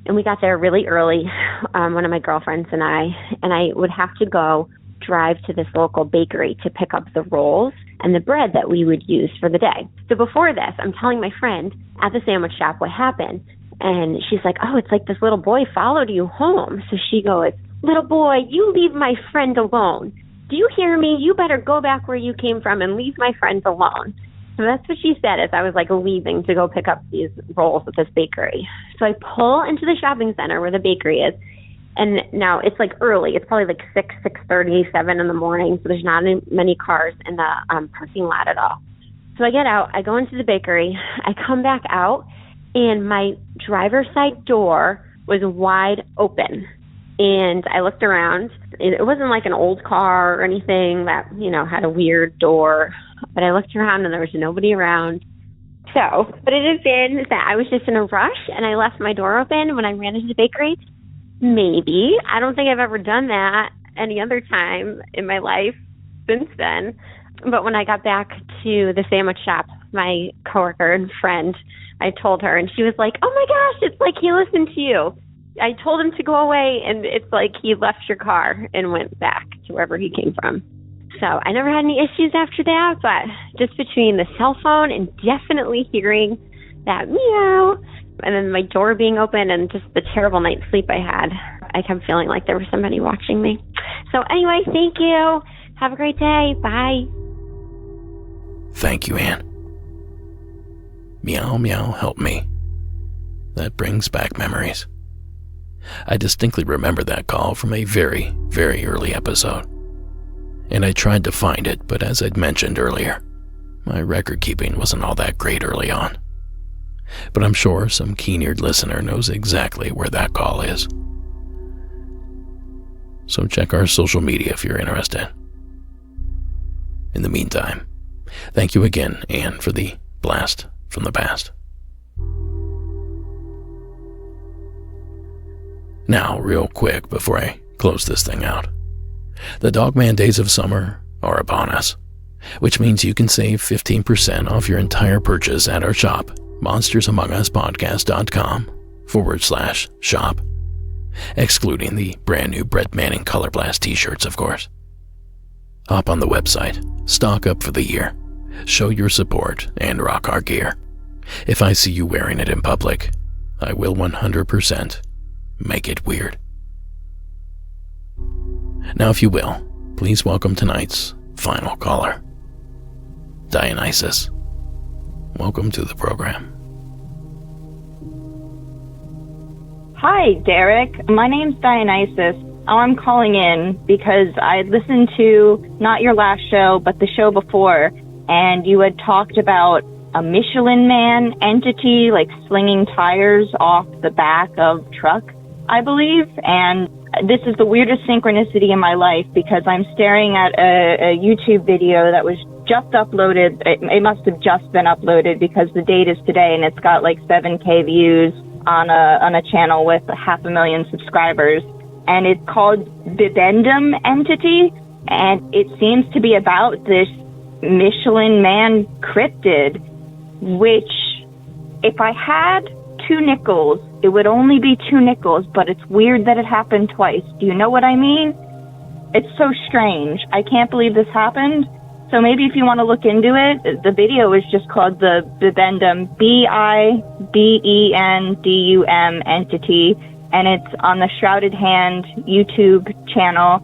Speaker 14: And we got there really early, one of my girlfriends and I would have to go drive to this local bakery to pick up the rolls and the bread that we would use for the day. So before this, I'm telling my friend at the sandwich shop what happened. And she's like, "Oh, it's this little boy followed you home." So she goes, "Little boy, you leave my friend alone. Do you hear me? You better go back where you came from and leave my friends alone." So that's what she said as I was leaving to go pick up these rolls at this bakery. So I pull into the shopping center where the bakery is. And now it's early. It's probably 6:30, 7 in the morning. So there's not many cars in the parking lot at all. So I get out. I go into the bakery. I come back out. And my driver's side door was wide open. And I looked around. It wasn't an old car or anything that, had a weird door. But I looked around and there was nobody around. So, but it had been that I was just in a rush and I left my door open when I ran into the bakery. Maybe. I don't think I've ever done that any other time in my life since then. But when I got back to the sandwich shop, my coworker and friend, I told her, and she was like, "Oh my gosh, it's he listened to you. I told him to go away, and it's he left your car and went back to wherever he came from." So I never had any issues after that, but just between the cell phone and definitely hearing that meow, and then my door being open, and just the terrible night's sleep I had. I kept feeling like there was somebody watching me. So anyway, thank you. Have a great day. Bye.
Speaker 1: Thank you, Anne. Meow, meow, help me. That brings back memories. I distinctly remember that call from a very, very early episode. And I tried to find it, but as I'd mentioned earlier, my record keeping wasn't all that great early on. But I'm sure some keen-eared listener knows exactly where that call is. So check our social media if you're interested. In the meantime, thank you again, Anne, for the blast from the past. Now, real quick before I close this thing out. The Dogman days of summer are upon us, which means you can save 15% off your entire purchase at our shop, monstersamonguspodcast.com/shop, excluding the brand new Brett Manning Color Blast t-shirts, of course. Hop on the website, stock up for the year, show your support, and rock our gear. If I see you wearing it in public, I will 100% make it weird. Now, if you will, please welcome tonight's final caller, Dionysus. Welcome to the program.
Speaker 15: Hi, Derek. My name's Dionysus. I'm calling in because I listened to not your last show, but the show before, and you had talked about a Michelin Man entity, like slinging tires off the back of truck, I believe. And this is the weirdest synchronicity in my life because I'm staring at a YouTube video that was just uploaded. It must have just been uploaded because the date is today, and it's got like 7K views on a channel with 500,000 subscribers. And it's called Bibendum Entity, and it seems to be about this Michelin Man cryptid, which, if I had 2 nickels, it would only be 2 nickels, but it's weird that it happened twice. Do you know what I mean? It's so strange. I can't believe this happened. So maybe if you want to look into it, the video is just called the Bibendum, Bibendum Entity, and it's on the Shrouded Hand YouTube channel.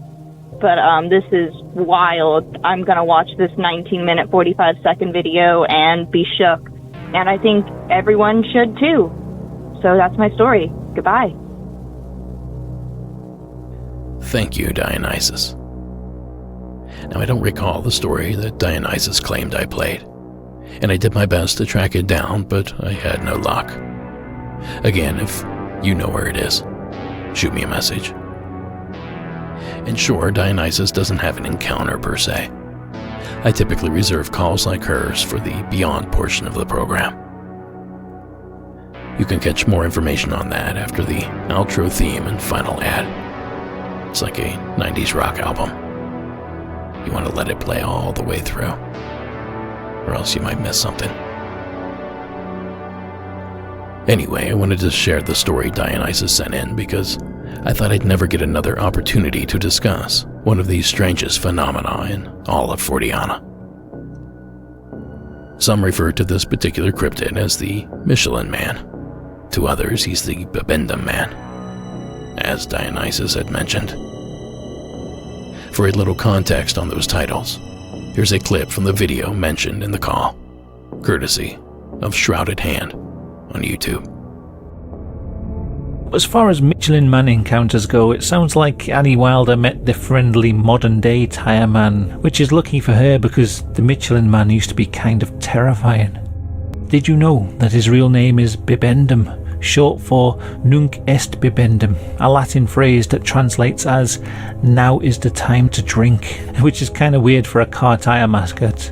Speaker 15: But this is wild. I'm going to watch this 19-minute, 45-second video and be shook. And I think everyone should too. So that's my story. Goodbye.
Speaker 1: Thank you, Dionysus. Now, I don't recall the story that Dionysus claimed I played, and I did my best to track it down, but I had no luck. Again, if you know where it is, shoot me a message. And sure, Dionysus doesn't have an encounter per se. I typically reserve calls like hers for the Beyond portion of the program. You can catch more information on that after the outro theme and final ad. It's like a 90s rock album. You want to let it play all the way through, or else you might miss something. Anyway, I wanted to share the story Dionysus sent in because I thought I'd never get another opportunity to discuss one of the strangest phenomena in all of Fortiana. Some refer to this particular cryptid as the Michelin Man. To others, he's the Bibendum Man, as Dionysus had mentioned. For a little context on those titles, here's a clip from the video mentioned in the call, courtesy of Shrouded Hand on YouTube.
Speaker 16: As far as Michelin Man encounters go, it sounds like Annie Wilder met the friendly modern-day tire man, which is lucky for her because the Michelin Man used to be kind of terrifying. Did you know that his real name is Bibendum, short for Nunc est Bibendum, a Latin phrase that translates as "now is the time to drink," which is kind of weird for a car tire mascot.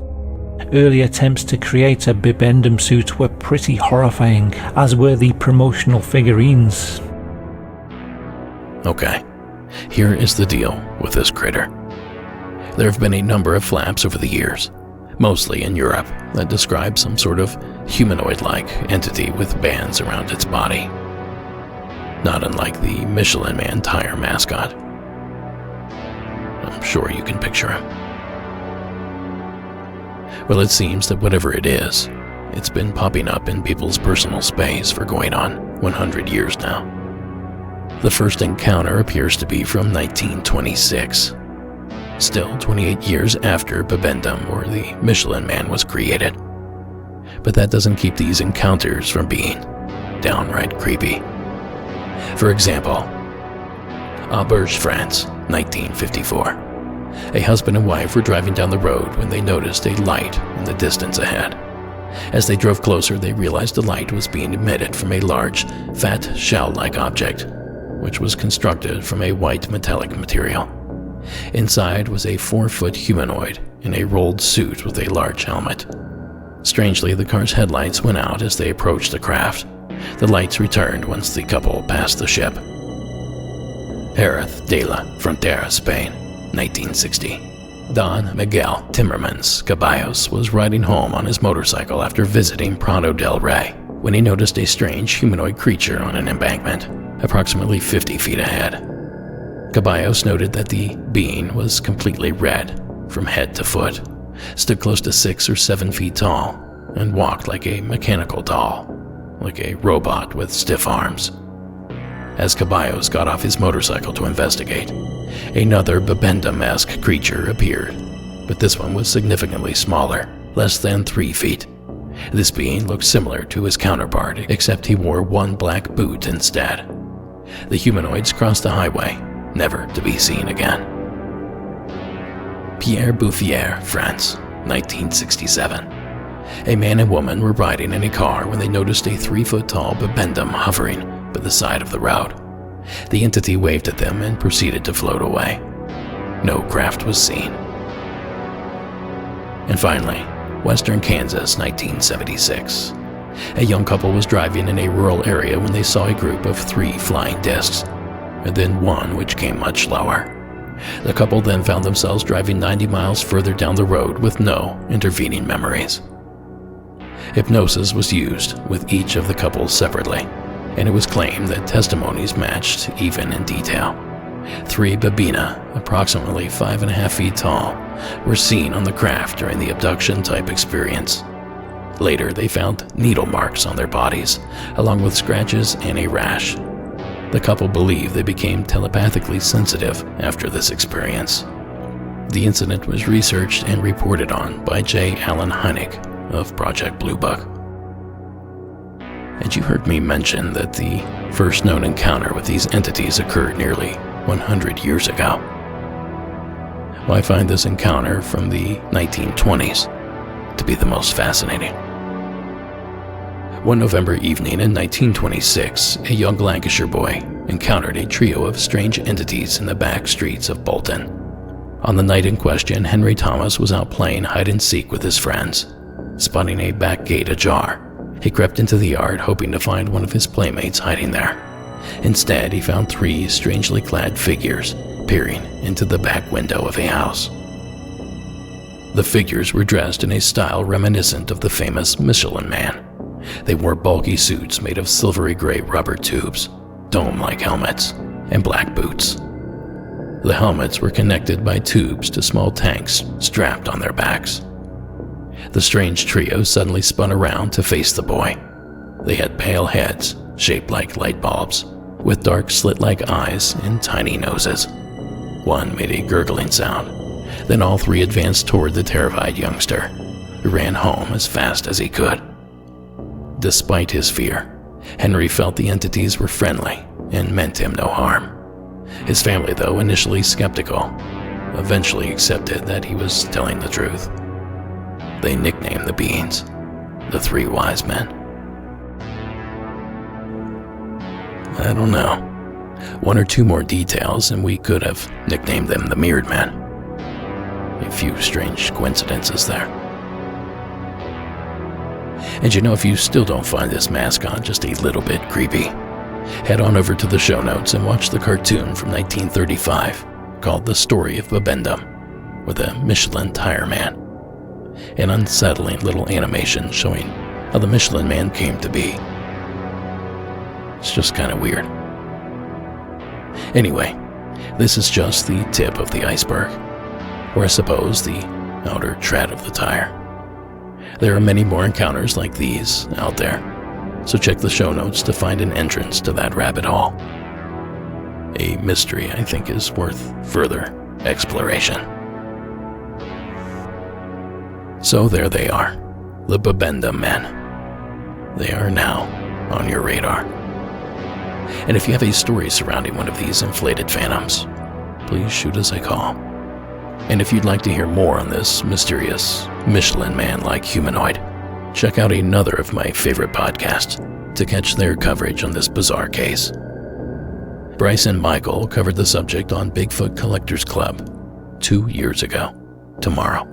Speaker 16: Early attempts to create a Bibendum suit were pretty horrifying, as were the promotional figurines.
Speaker 1: Okay, here is the deal with this critter. There have been a number of flaps over the years, mostly in Europe, that describe some sort of humanoid-like entity with bands around its body. Not unlike the Michelin Man tire mascot. I'm sure you can picture him. Well, it seems that whatever it is it's been popping up in people's personal space for going on 100 years now. The first encounter appears to be from 1926, still 28 years after Bibendum, or the Michelin Man, was created. But that doesn't keep these encounters from being downright creepy. For example, Auberge, France, 1954. A husband and wife were driving down the road when they noticed a light in the distance ahead. As they drove closer, they realized the light was being emitted from a large, fat, shell-like object, which was constructed from a white metallic material. Inside was a 4-foot humanoid in a rolled suit with a large helmet. Strangely, the car's headlights went out as they approached the craft. The lights returned once the couple passed the ship. Jerez de la Frontera, Spain, 1960. Don Miguel Timmermans Caballos was riding home on his motorcycle after visiting Prado del Rey when he noticed a strange humanoid creature on an embankment, approximately 50 feet ahead. Caballos noted that the being was completely red from head to foot, stood close to 6 or 7 feet tall, and walked like a mechanical doll, like a robot with stiff arms. As Caballos got off his motorcycle to investigate, another Bibendum-esque creature appeared, but this one was significantly smaller, less than 3 feet. This being looked similar to his counterpart, except he wore one black boot instead. The humanoids crossed the highway, never to be seen again. Pierre Bouffier, France, 1967. A man and woman were riding in a car when they noticed a 3-foot-tall Bibendum hovering by the side of the road. The entity waved at them and proceeded to float away. No craft was seen. And finally, Western Kansas, 1976. A young couple was driving in a rural area when they saw a group of 3 flying discs, and then one which came much lower. The couple then found themselves driving 90 miles further down the road with no intervening memories. Hypnosis was used with each of the couples separately, and it was claimed that testimonies matched even in detail. 3 Babina, approximately 5.5 feet tall, were seen on the craft during the abduction-type experience. Later, they found needle marks on their bodies, along with scratches and a rash. The couple believed they became telepathically sensitive after this experience. The incident was researched and reported on by J. Allen Hynek of Project Blue Book. And you heard me mention that the first known encounter with these entities occurred nearly 100 years ago. Well, I find this encounter from the 1920s to be the most fascinating. One November evening in 1926, a young Lancashire boy encountered a trio of strange entities in the back streets of Bolton. On the night in question, Henry Thomas was out playing hide-and-seek with his friends. Spotting a back gate ajar, he crept into the yard hoping to find one of his playmates hiding there. Instead, he found 3 strangely clad figures peering into the back window of a house. The figures were dressed in a style reminiscent of the famous Michelin Man. They wore bulky suits made of silvery gray rubber tubes, dome-like helmets, and black boots. The helmets were connected by tubes to small tanks strapped on their backs. The strange trio suddenly spun around to face the boy. They had pale heads, shaped like light bulbs, with dark slit-like eyes and tiny noses. One made a gurgling sound. Then all 3 advanced toward the terrified youngster, who ran home as fast as he could. Despite his fear, Henry felt the entities were friendly and meant him no harm. His family, though initially skeptical, eventually accepted that he was telling the truth. They nicknamed the beings the 3 Wise Men. I don't know. 1 or 2 more details and we could have nicknamed them the Mirrored Men. A few strange coincidences there. And you know, if you still don't find this Mascot just a little bit creepy, head on over to the show notes and watch the cartoon from 1935 called The Story of Bibendum, with a Michelin Tire Man. An unsettling little animation showing how the Michelin Man came to be. It's just kind of weird. Anyway, this is just the tip of the iceberg, or I suppose the outer tread of the tire. There are many more encounters like these out there, so check the show notes to find an entrance to that rabbit hole. A mystery I think is worth further exploration. So there they are, the Babenda men. They are now on your radar. And if you have a story surrounding one of these inflated phantoms, please shoot us a call. And if you'd like to hear more on this mysterious Michelin Man-like humanoid, check out another of my favorite podcasts to catch their coverage on this bizarre case. Bryce and Michael covered the subject on Bigfoot Collectors Club 2 years ago tomorrow.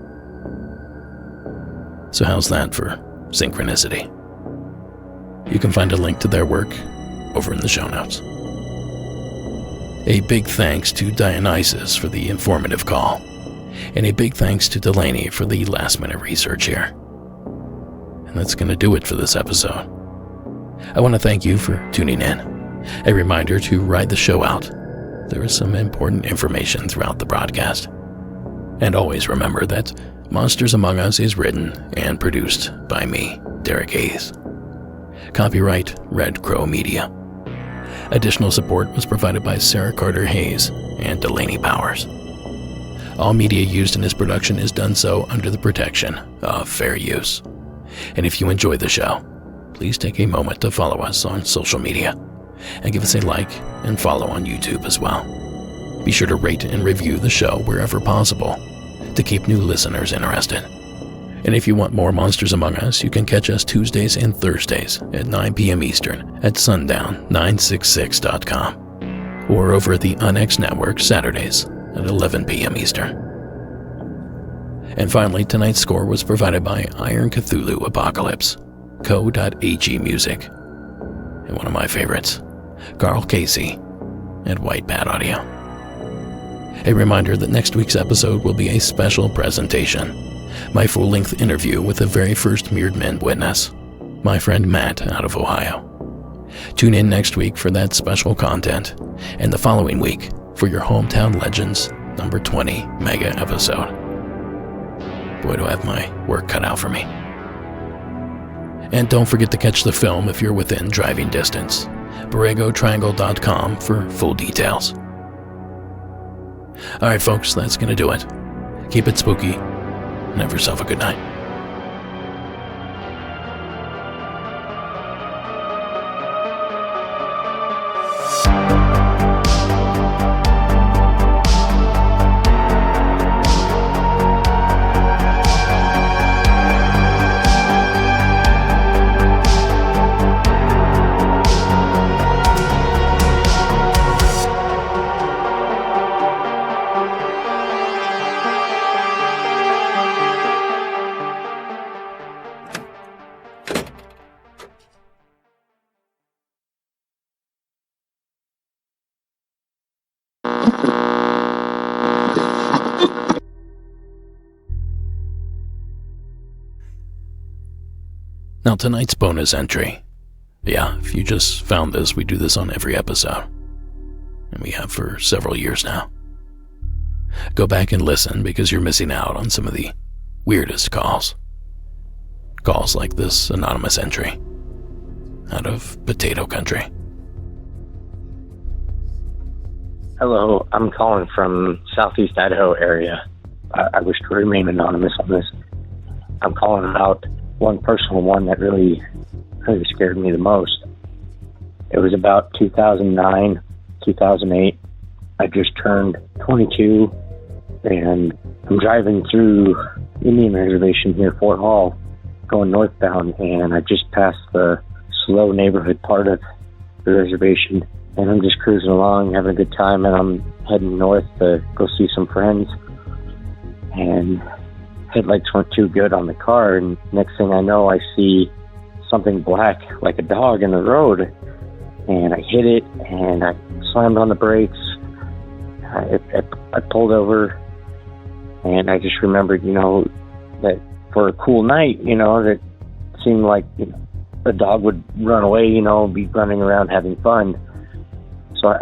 Speaker 1: So how's that for synchronicity? You can find a link to their work over in the show notes. A big thanks to Dionysus for the informative call, and a big thanks to Delaney for the last-minute research here. And that's going to do it for this episode. I want to thank you for tuning in. A reminder to ride the show out. There is some important information throughout the broadcast. And always remember that Monsters Among Us is written and produced by me, Derek Hayes. Copyright Red Crow Media. Additional support was provided by Sarah Carter Hayes and Delaney Powers. All media used in this production is done so under the protection of fair use. And if you enjoy the show, please take a moment to follow us on social media and give us a like and follow on YouTube as well. Be sure to rate and review the show wherever possible to keep new listeners interested. And if you want more Monsters Among Us, you can catch us Tuesdays and Thursdays at 9 p.m. Eastern at sundown966.com or over at the UNX Network Saturdays at 11 p.m. Eastern. And finally, tonight's score was provided by Iron Cthulhu Apocalypse, Co.ag Music, and one of my favorites, Carl Casey at White Bat Audio. A reminder that next week's episode will be a special presentation, my full-length interview with the very first Mirrored Men witness, my friend Matt out of Ohio. Tune in next week for that special content, and the following week for your Hometown Legends number 20 mega episode. Boy, do I have my work cut out for me. And don't forget to catch the film if you're within driving distance. BorregoTriangle.com for full details. Alright folks, that's gonna do it. Keep it spooky, and have yourself a good night. Now tonight's bonus entry. Yeah, if you just found this, we do this on every episode. And we have for several years now. Go back and listen because you're missing out on some of the weirdest calls. Calls like this anonymous entry out of Potato Country.
Speaker 17: Hello, I'm calling from Southeast Idaho area. I wish to remain anonymous on this. I'm calling about one personal one that really scared me the most. It was about 2009, 2008. I just turned 22, and I'm driving through Indian Reservation here, Fort Hall, going northbound, and I just passed the slow neighborhood part of the reservation, and I'm just cruising along, having a good time, and I'm heading north to go see some friends, and headlights weren't too good on the car, and next thing I know, I see something black like a dog in the road, and I hit it, and I slammed on the brakes. I pulled over, and I just remembered, that for a cool night, that seemed like a dog would run away, be running around having fun. So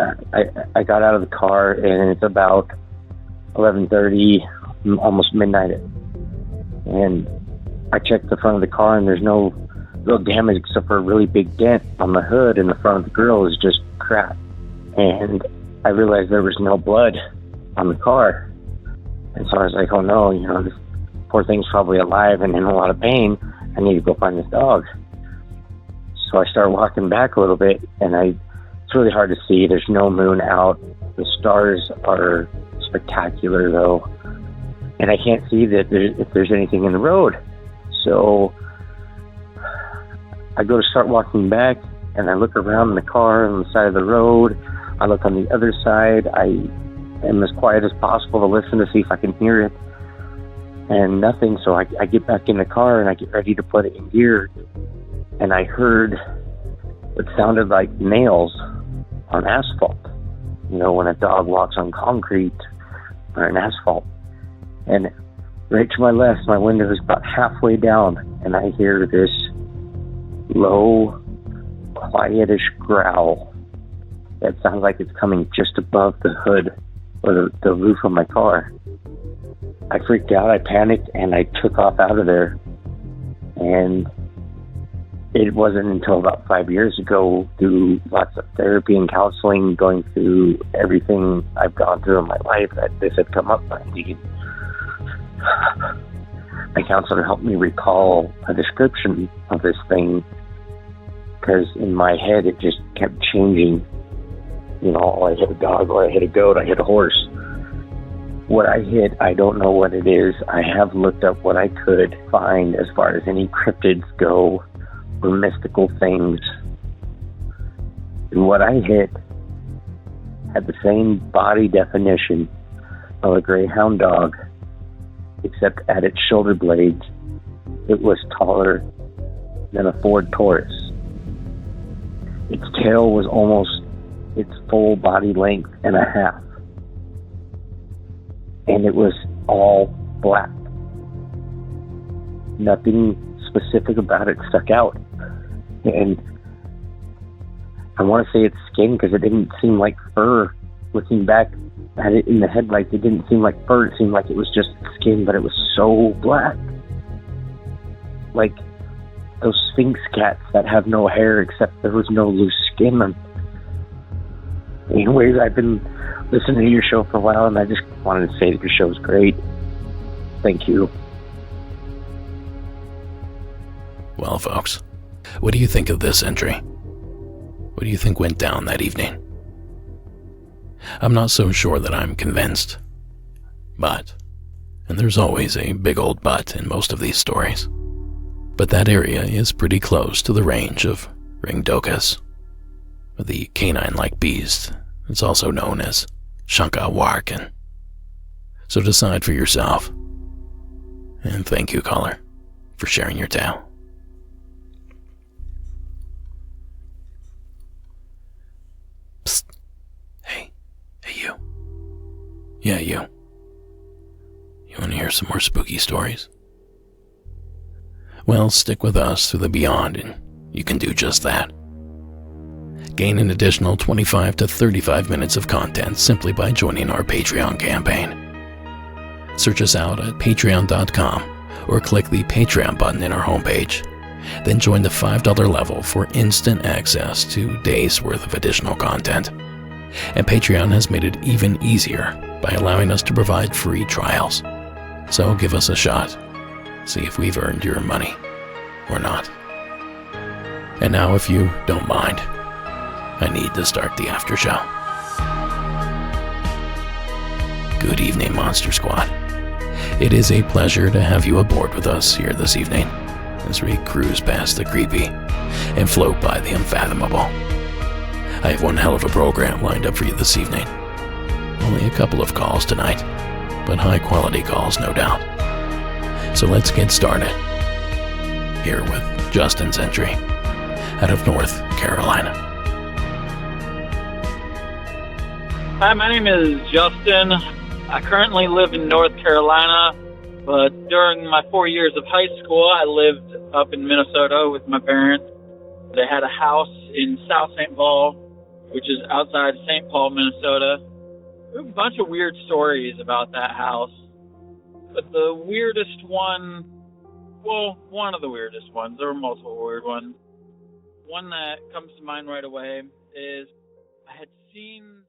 Speaker 17: I got out of the car, and it's about 11:30, almost midnight. And I checked the front of the car, and there's no real damage except for a really big dent on the hood, and the front of the grill is just cracked. And I realized there was no blood on the car. And so I was like, oh no, this poor thing's probably alive and in a lot of pain. I need to go find this dog. So I started walking back a little bit, and it's really hard to see. There's no moon out. The stars are spectacular, though. And I can't see that if there's anything in the road. So I go to start walking back, and I look around the car on the side of the road. I look on the other side. I am as quiet as possible to listen to see if I can hear it. And nothing, so I get back in the car, and I get ready to put it in gear. And I heard what sounded like nails on asphalt. When a dog walks on concrete or an asphalt. And right to my left, my window is about halfway down, and I hear this low, quietish growl that sounds like it's coming just above the hood or the roof of my car. I freaked out, I panicked, and I took off out of there. And it wasn't until about 5 years ago, through lots of therapy and counseling, going through everything I've gone through in my life, that this had come up. My counselor helped me recall a description of this thing, because in my head it just kept changing. I hit a dog, or I hit a goat, I hit a horse. What I hit, I don't know what it is. I have looked up what I could find as far as any cryptids go, or mystical things. And what I hit had the same body definition of a greyhound dog, except at its shoulder blades, it was taller than a Ford Taurus. Its tail was almost its full body length and a half. And it was all black. Nothing specific about it stuck out. And I want to say it's skin, because it didn't seem like fur. Looking back at it in the headlights, it didn't seem like fur. It seemed like it was just skin, but it was so black. Like those Sphinx cats that have no hair, except there was no loose skin on. Anyways, I've been listening to your show for a while, and I just wanted to say that your show is great. Thank you.
Speaker 1: Well, folks, what do you think of this entry? What do you think went down that evening? I'm not so sure that I'm convinced. But, and there's always a big old but in most of these stories, but that area is pretty close to the range of ringdokas, the canine-like beast. It's also known as Shankawarkan. So decide for yourself. And thank you, caller, for sharing your tale. Psst. Hey you. Yeah, you. You want to hear some more spooky stories? Well, stick with us through the beyond, and you can do just that. Gain an additional 25 to 35 minutes of content simply by joining our Patreon campaign. Search us out at patreon.com or click the Patreon button in our homepage. Then join the $5 level for instant access to days worth of additional content. And Patreon has made it even easier by allowing us to provide free trials. So give us a shot. See if we've earned your money or not. And now, if you don't mind, I need to start the after show. Good evening, Monster Squad. It is a pleasure to have you aboard with us here this evening as we cruise past the creepy and float by the unfathomable. I have one hell of a program lined up for you this evening. Only a couple of calls tonight, but high-quality calls, no doubt. So let's get started. Here with Justin's entry out of North Carolina.
Speaker 18: Hi, my name is Justin. I currently live in North Carolina, but during my 4 years of high school, I lived up in Minnesota with my parents. They had a house in South St. Paul, which is outside St. Paul, Minnesota. We have a bunch of weird stories about that house. But the weirdest one Well, one of the weirdest ones. There were multiple weird ones. One that comes to mind right away is I had seen